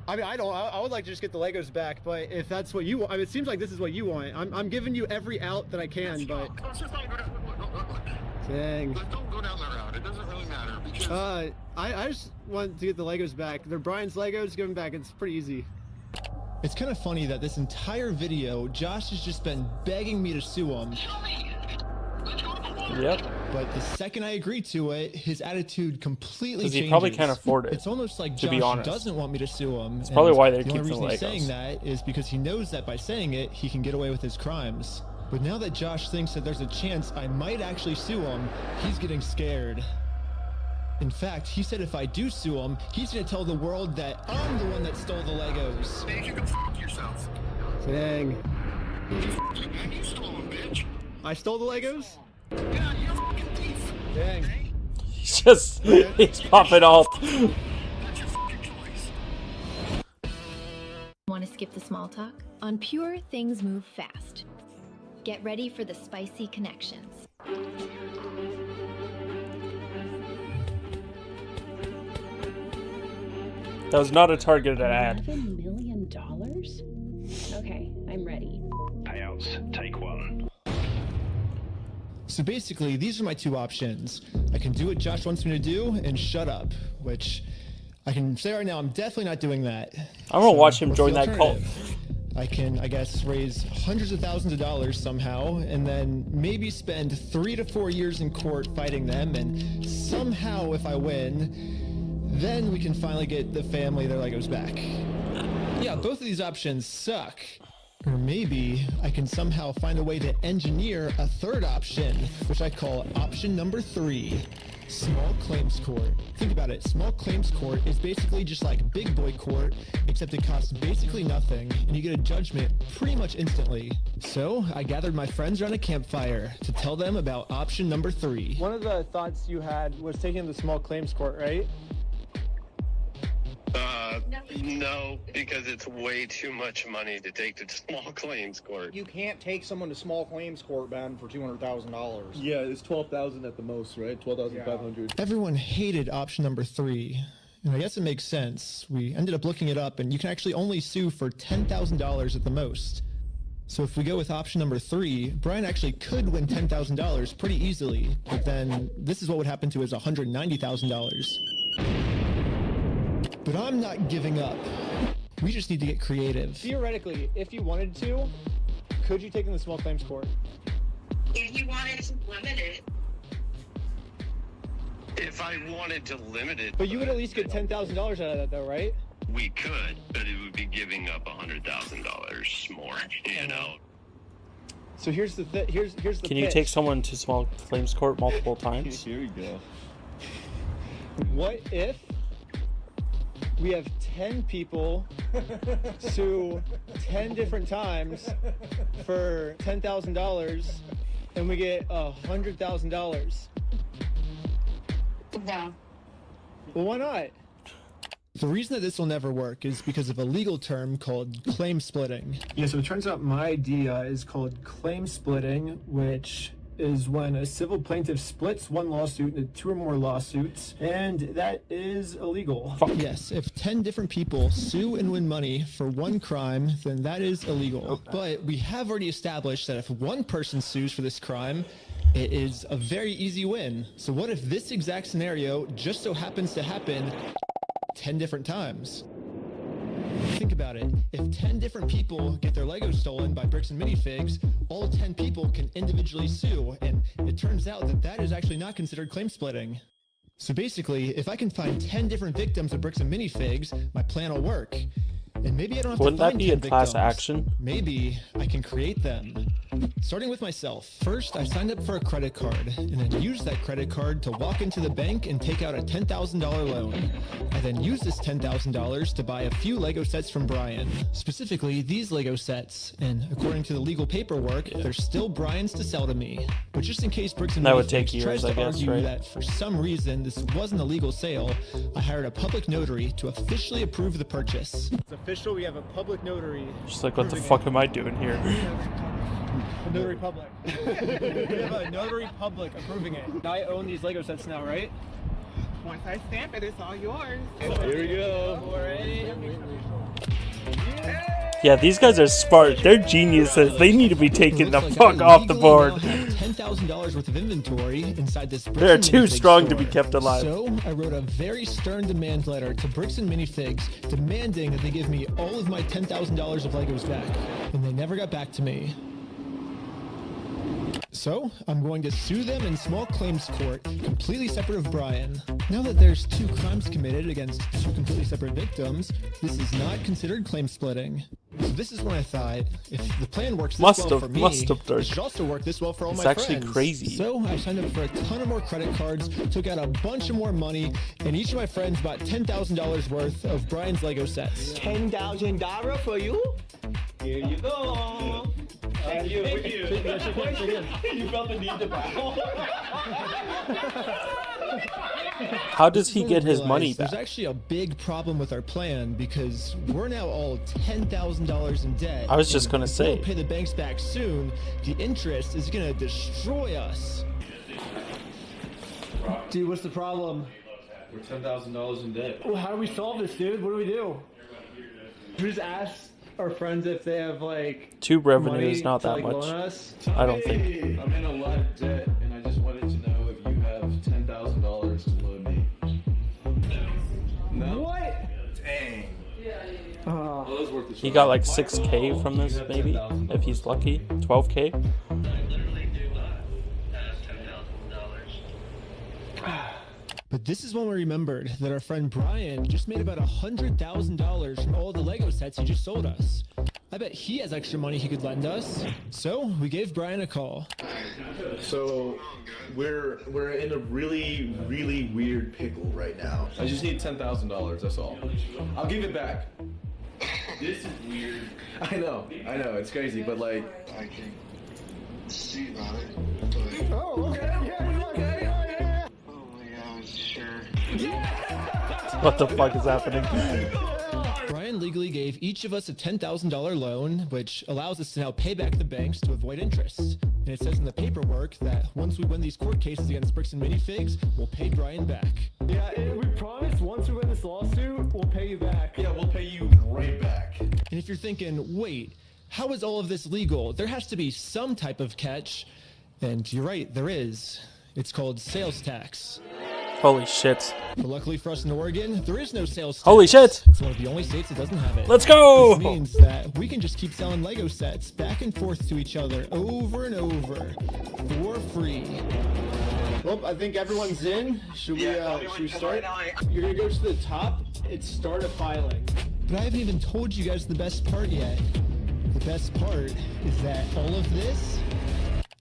I mean, I don't. I would like to just get the Legos back, but if that's what you want, I mean, it seems like this is what you want. I'm giving you every out that I can, but. Let's just not go down. Look. Dang. Don't go down that route. It doesn't really matter because. I just want to get the Legos back. They're Brian's Legos. Give them back. It's pretty easy. It's kind of funny that this entire video, Josh has just been begging me to sue him. Yep. But the second I agree to it, his attitude completely changes. Because he probably can't afford it. It's almost like to be Josh honest. doesn't want me to sue him. It's probably why they the keep only the reason he's Legos. saying that is because he knows that by saying it, he can get away with his crimes. But now that Josh thinks that there's a chance I might actually sue him, he's getting scared. In fact, he said if I do sue him, he's gonna tell the world that I'm the one that stole the Legos. You can fuck yourself. Dang. You stole them, bitch. I stole the Legos? Yeah, you're a fucking thief. Dang. He's popping alt. That's your fucking choice. Want to skip the small talk? On Pure, things move fast. Get ready for the spicy connections. That was not a targeted ad. $11 million? Okay, I'm ready. Payouts, take one. So basically, these are my two options. I can do what Josh wants me to do and shut up, which I can say right now, I'm definitely not doing that. I'm gonna watch him what's join the that cult. alternative? I can, I guess, raise hundreds of thousands of dollars somehow, and then maybe spend 3 to 4 years in court fighting them, and somehow, if I win, then we can finally get the family their Legos back. Yeah, both of these options suck. Or maybe I can somehow find a way to engineer a third option, which I call option number 3. Small claims court. Think about it. Small claims court is basically just like big boy court, except it costs basically nothing, and you get a judgment pretty much instantly. So I gathered my friends around a campfire to tell them about option number 3. One of the thoughts you had was taking the small claims court, right? No, because it's way too much money to take to small claims court. You can't take someone to small claims court, Ben, for $200,000. Yeah, it's 12,000 at the most, right? 12,500. Everyone hated option number 3. And I guess it makes sense. We ended up looking it up, and you can actually only sue for $10,000 at the most. So if we go with option number 3, Brian actually could win $10,000 pretty easily, but then this is what would happen to his $190,000. But I'm not giving up. We just need to get creative. Theoretically, if you wanted to, could you take them to small claims court? If you wanted to limit it. If I wanted to limit it, But you would at least get $10,000 out of that, though, right? we could, but it would be giving up $100,000 more, you know? So here's the here's the Can you pitch. take someone to small claims court multiple times? Here we go. What if we have 10 people sue 10 different times for $10,000 and we get $100,000? No. Well, why not? The reason that this will never work is because of a legal term called claim splitting. Yeah, so it turns out my idea is called claim splitting, which is when a civil plaintiff splits one lawsuit into 2 or more lawsuits, and that is illegal. Yes, if 10 different people sue and win money for one crime, then that is illegal. But we have already established that if one person sues for this crime, it is a very easy win. So what if this exact scenario just so happens to happen 10 different times? Think about it. If 10 different people get their Legos stolen by Bricks and Minifigs, all 10 people can individually sue, and it turns out that that is actually not considered claim splitting. So basically, if I can find 10 different victims of Bricks and Minifigs, my plan will work. And maybe I don't have Wouldn't to find that be 10 a class victims. action? Maybe I can create them. Starting with myself. First, I signed up for a credit card, and then used that credit card to walk into the bank and take out a $10,000 loan. I then used this $10,000 to buy a few Lego sets from Brian. Specifically, these Lego sets. And according to the legal paperwork, they're still Brian's to sell to me. But just in case Bricks and That would Minifigs take years, tries to I guess, argue right? that for some reason this wasn't a legal sale, I hired a public notary to officially approve the purchase. It's official, we have a public notary. Just like, what the approving fuck am I doing here? A notary public. We have a notary public approving it. I own these Lego sets now, right? Once I stamp it, it's all yours. Here we go. Yeah, these guys are smart. They're geniuses. They need to be taken the Looks like fuck I off the legally board. now have $10,000 worth of inventory inside this Bricks They're and too Minifigs strong to be store. kept alive. So I wrote a very stern demand letter to Bricks and Minifigs demanding that they give me all of my $10,000 of Legos back, and they never got back to me. So I'm going to sue them in small claims court, completely separate of Brian. Now that there's 2 crimes committed against 2 completely separate victims, this is not considered claim splitting. So this is when I thought, if the plan works this well for me, it should also work this well for all It's my actually friends. crazy. So I signed up for a ton of more credit cards, took out a bunch of more money, and each of my friends bought $10,000 worth of Brian's Lego sets. $10,000 for you? Here you go. Thank you. You felt the need to bow. How does he get his money There's back? actually a big problem with our plan because we're now all $10,000 in debt. I was just and gonna if say. we don't pay the banks back soon, the interest is gonna destroy us. Dude, what's the problem? We're $10,000 in debt. Well, how do we solve this, dude? What do we do? We just ask our friends if they have like 2 revenue money is not to, that like, much. loan us. I don't think. I'm in a lot of debt, and I just wanted to know if you have $10,000 to loan me. No. What? Dang. Oh. Well, those worth the He try. got like 6K from this, maybe, if he's lucky. 12K. But this is when we remembered that our friend Brian just made about $100,000 from all the Lego sets he just sold us. I bet he has extra money he could lend us. So we gave Brian a call. So we're in a really weird pickle right now. I just need $10,000. That's all. I'll give it back. This is weird. I know. It's crazy, but like. I can see about it. Oh, okay. Yeah. Oh my gosh, sure. What the fuck is happening? Brian legally gave each of us a $10,000 loan, which allows us to now pay back the banks to avoid interest. And it says in the paperwork that once we win these court cases against Bricks and Minifigs, we'll pay Brian back. Yeah, and we promise once we win this lawsuit, we'll pay you back. Yeah, we'll pay you right back. And if you're thinking, wait, how is all of this legal? There has to be some type of catch. And you're right, there is. It's called sales tax. Holy shit. But luckily for us in Oregon, there is no sales tax. Holy shit. It's one of the only states that doesn't have it. Let's go! This means that we can just keep selling Lego sets back and forth to each other over and over for free. Well, I think everyone's in. Should we start? You're gonna go to the top. It's start a filing. But I haven't even told you guys the best part yet. The best part is that all of this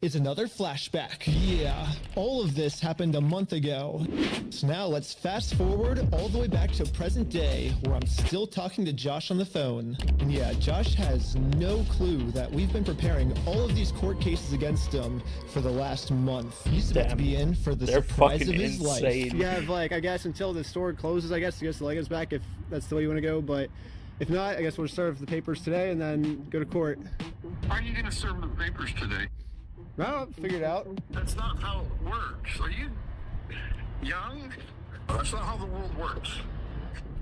is another flashback. Yeah, all of this happened a month ago. So now let's fast forward all the way back to present day, where I'm still talking to Josh on the phone. And yeah, Josh has no clue that we've been preparing all of these court cases against him for the last month. He's about to be in for the surprise of his life. You have, like, I guess until the store closes, I guess, to get the Legos back, if that's the way you want to go. But if not, I guess we'll serve the papers today and then go to court. How are you going to serve the papers today? Well, figure it out. That's not how it works. Are you young? That's not how the world works.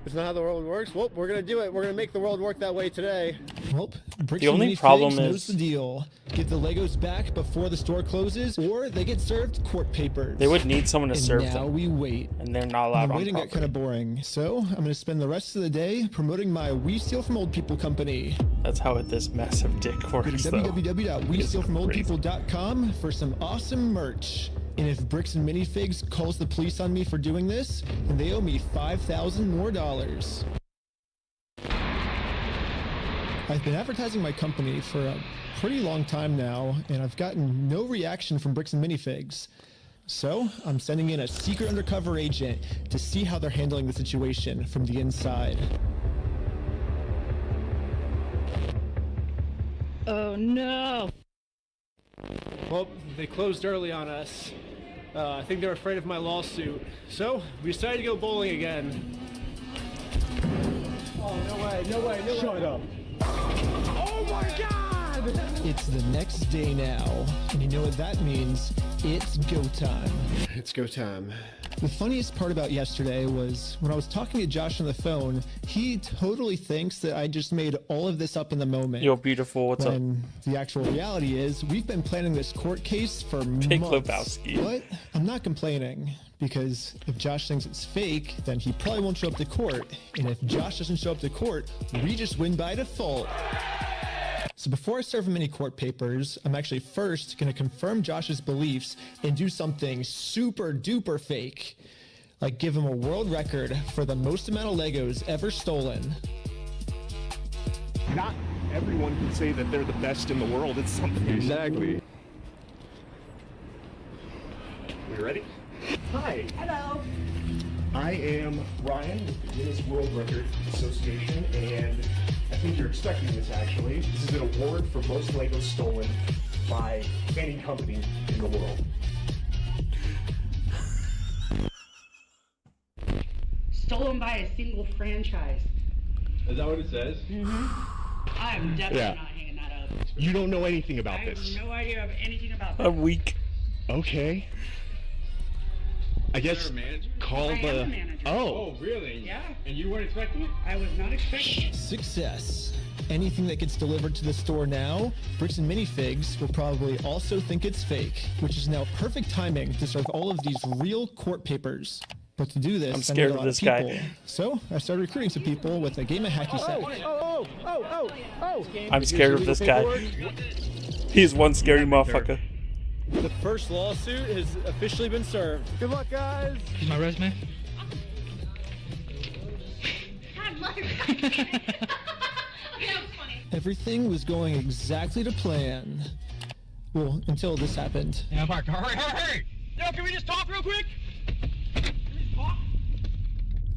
It's not how the world works. Well, we're gonna do it. We're gonna make the world work that way today. Well, The only problem is the deal. Get the Legos back before the store closes, or they get served court papers. they would need someone to serve Now them, we wait. and they're not allowed The on waiting got property. kind of boring, so I'm going to spend the rest of the day promoting my We Steal From Old People company. That's how this massive dick Go works, to though. www.westealfromoldpeople.com for some awesome merch. And if Bricks and Minifigs calls the police on me for doing this, then they owe me $5,000 more. I've been advertising my company for a pretty long time now, and I've gotten no reaction from Bricks and Minifigs. So I'm sending in a secret undercover agent to see how they're handling the situation from the inside. Oh no! Well, they closed early on us. I think they're afraid of my lawsuit. So we decided to go bowling again. Oh, no way, no way, no way. Shut up. Oh my God! It's the next day now, and you know what that means. It's go time. It's go time. The funniest part about yesterday was when I was talking to Josh on the phone, he totally thinks that I just made all of this up in the moment. Yo, beautiful, what's up? When the actual reality is, we've been planning this court case for Big months. Lebowski. But I'm not complaining, because if Josh thinks it's fake, then he probably won't show up to court. And if Josh doesn't show up to court, we just win by default. So before I serve him any court papers, I'm actually first going to confirm Josh's beliefs and do something super duper fake. Like give him a world record for the most amount of Legos ever stolen. Not everyone can say that they're the best in the world at something. Exactly. We ready? Hi. Hello. I am Ryan with the Guinness World Record Association, and I think you're expecting this actually. This is an award for most Legos stolen by any company in the world. Stolen by a single franchise. Is that what it says? Mm-hmm. I am definitely Yeah. not hanging that up. You don't know anything about I this. have no idea of anything about this. I'm weak. Okay. I guess call I am the. the manager. Oh. Really? Yeah. And you weren't expecting it? I was not expecting it. Success. Anything that gets delivered to the store now, Bricks and Minifigs will probably also think it's fake, which is now perfect timing to serve all of these real court papers. But to do this, I'm I scared need a of lot this guy. people. So I started recruiting some people with a game of hacky sack. I'm scared of this guy. He's one scary motherfucker. The first lawsuit has officially been served. Good luck, guys. Here's my resume. Everything was going exactly to plan. Well, until this happened. Yeah, Mark, hurry! Yo, can we just talk real quick?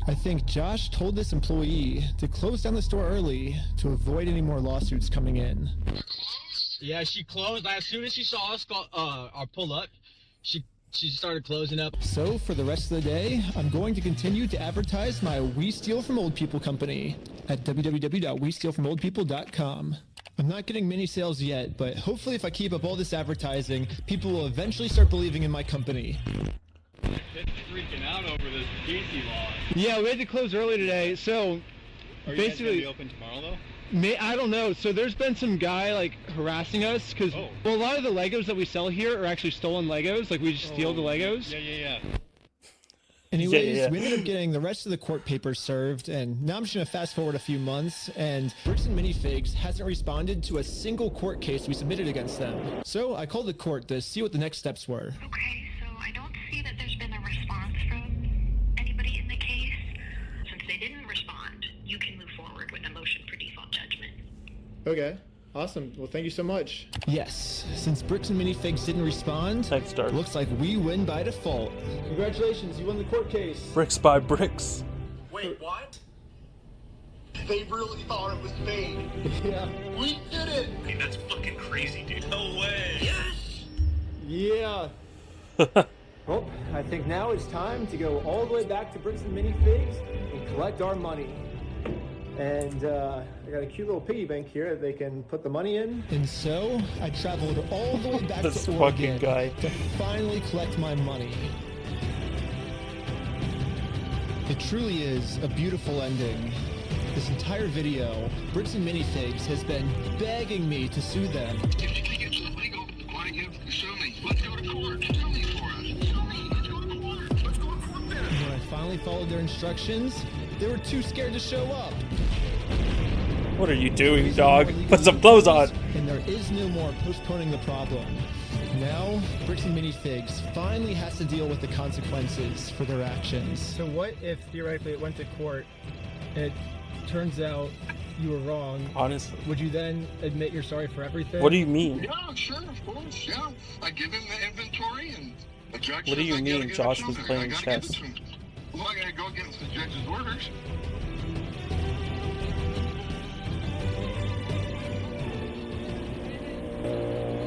I think Josh told this employee to close down the store early to avoid any more lawsuits coming in. Yeah, she closed. As soon as she saw us pull up, she started closing up. So for the rest of the day, I'm going to continue to advertise my We Steal From Old People company at www.westealfromoldpeople.com. I'm not getting many sales yet, but hopefully if I keep up all this advertising, people will eventually start believing in my company. It's freaking out over this PC law. Yeah, we had to close early today, so Are you basically, guys gonna be open tomorrow though? I don't know. So there's been some guy like harassing us because well, a lot of the Legos that we sell here are actually stolen Legos. Like we just steal the Legos. Yeah. Anyways, we ended up getting the rest of the court papers served, and now I'm just going to fast forward a few months, and Bricks and Minifigs hasn't responded to a single court case we submitted against them. So I called the court to see what the next steps were. Okay, so I don't see that there's been a response from anybody in the case. Since they didn't respond, you can move forward with a motion for default judgment. Okay, awesome. Well, thank you so much. Yes, since Bricks and Minifigs didn't respond, looks like we win by default. Congratulations, you won the court case. Bricks by bricks. Wait, what? They really thought it was fake. Yeah. We did it! Hey, that's fucking crazy, dude. No way. Yes! Yeah. Well, I think now it's time to go all the way back to Bricks and Minifigs and collect our money. And I got a cute little piggy bank here that they can put the money in. And so, I traveled all the way back This to fucking Oregon guy. to finally collect my money. It truly is a beautiful ending. This entire video, Bricks and Minifigs has been begging me to sue them. If you think it's illegal, why sue me? Let's go to court. Sue me for us. Sue me. Let's go to court. Let's go to court then. And when I finally followed their instructions, they were too scared to show up. What are you doing, dog? Put some clothes on. And there is no more postponing the problem. Now, Bricks and Minifigs finally has to deal with the consequences for their actions. So what if theoretically it went to court and it turns out you were wrong? Honestly. Would you then admit you're sorry for everything? What do you mean? Yeah, sure, of course, yeah. I give him the inventory and the judge What do says you I gotta mean give it Josh to was him. playing I gotta give it chess? to him. Well, I gotta go against the judge's orders.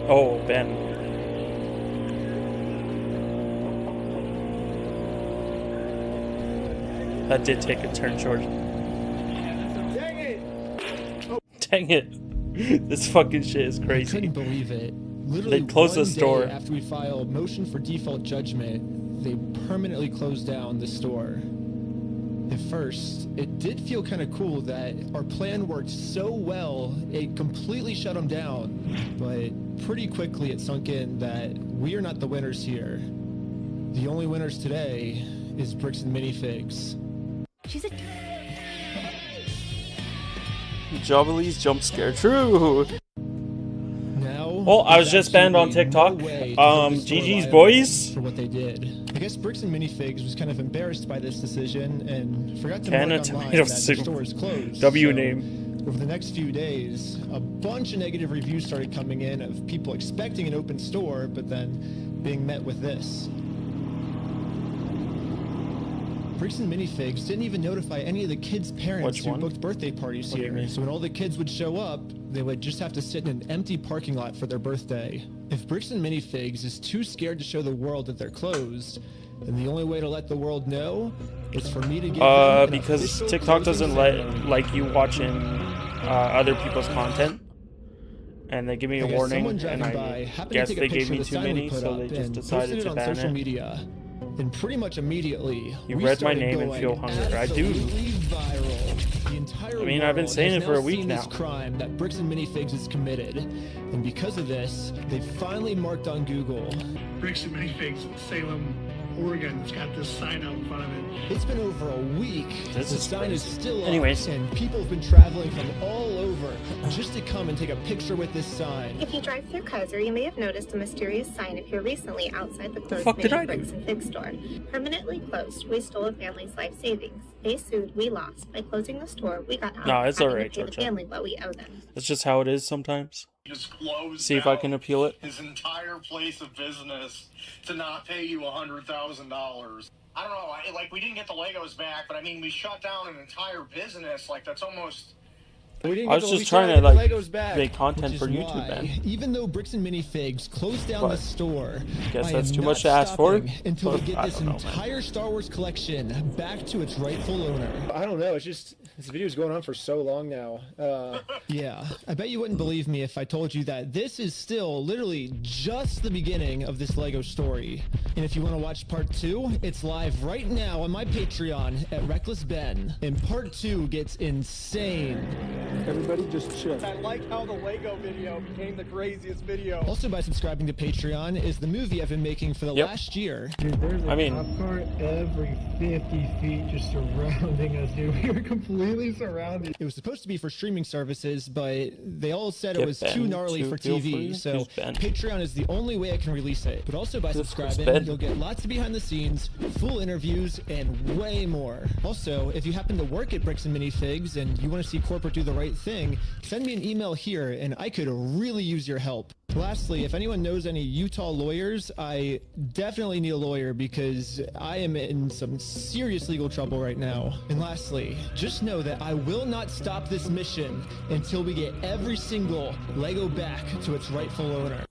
Oh, Ben. That did take a turn, George. Dang it! Dang it. This fucking shit is I crazy. couldn't believe it. Literally They closed the one store. day after we filed motion for default judgment, they permanently closed down the store. At first, it did feel kind of cool that our plan worked so well, it completely shut them down. But pretty quickly it sunk in that we are not the winners here. The only winners today is Bricks and Minifigs. She's a Jobberly's jump scare. True. Now, Well, I was just banned on absolutely TikTok. no way to hold this store GG's liable boys. for what they did. I guess Bricks and Minifigs was kind of embarrassed by this decision and forgot to Can mark of online tomato that soup. the store is closed. W So, name. Over the next few days, a bunch of negative reviews started coming in of people expecting an open store, but then being met with this. Bricks and Minifigs didn't even notify any of the kids' parents Which who one? booked birthday parties What do you here. mean? So when all the kids would show up, they would just have to sit in an empty parking lot for their birthday. If Bricks and Minifigs is too scared to show the world that they're closed, then the only way to let the world know is for me to give them an Because official TikTok closing doesn't ceremony. like you watching other people's content. And they give me a I guess warning, someone and driving by I happened guess to take they a gave picture me of the too sign we many, put so up they just and decided posted it to on ban social it. media. And pretty much immediately, You we read my started name and going feel hunger. I do. absolutely viral. The entire I mean, I've been world saying has it for a now week seen now. this crime that Bricks and Minifigs has committed, and because of this, they finally marked on Google. Bricks and Minifigs, Salem, Oregon. It's got this sign out in front of it. It's been over a week. This the is sign is crazy. still up, Anyways. and people have been traveling from all over just to come and take a picture with this sign. If you drive through Kaiser, you may have noticed a mysterious sign appear recently outside the closed fuck did Mini I do? Bricks and Fig store. Permanently closed, we stole a family's life savings. They sued, we lost. By closing the store, we got out No, of it's having alright, to pay the Georgia. family what we owe them. That's just how it is sometimes. Just closed See if I down can appeal it. his entire place of business to not pay you $100,000. I don't know. Like, we didn't get the Legos back, but I mean, we shut down an entire business. Like, that's almost. We didn't I get was the- just we still trying to had the like Legos back, make content which for is YouTube, why, man. Even though Bricks and Minifigs closed down But the store, guess I that's am too not much to ask for. stopping until we But get I this don't know, man. entire Star Wars collection back to its rightful owner. I don't know. It's just this video's going on for so long now. Yeah, I bet you wouldn't believe me if I told you that this is still literally just the beginning of this Lego story. And if you want to watch part 2, it's live right now on my Patreon at Reckless Ben. And part 2 gets insane. Everybody just chill. I like how the Lego video became the craziest video. Also, by subscribing to Patreon is the movie I've been making for the Yep. last year. Dude, there's a I mean- cop car every 50 feet just surrounding us, dude. We were completely surrounded. It was supposed to be for streaming services, but they all said it Get was Ben too gnarly to for feel TV, free. so Who's Ben? Patreon is the only way I can release it. But also by Who's subscribing, Ben? you'll get lots of behind the scenes, full interviews, and way more. Also, if you happen to work at Bricks and Minifigs and you want to see corporate do the right right thing, send me an email here and I could really use your help. Lastly, if anyone knows any Utah lawyers, I definitely need a lawyer because I am in some serious legal trouble right now. And lastly, just know that I will not stop this mission until we get every single Lego back to its rightful owner.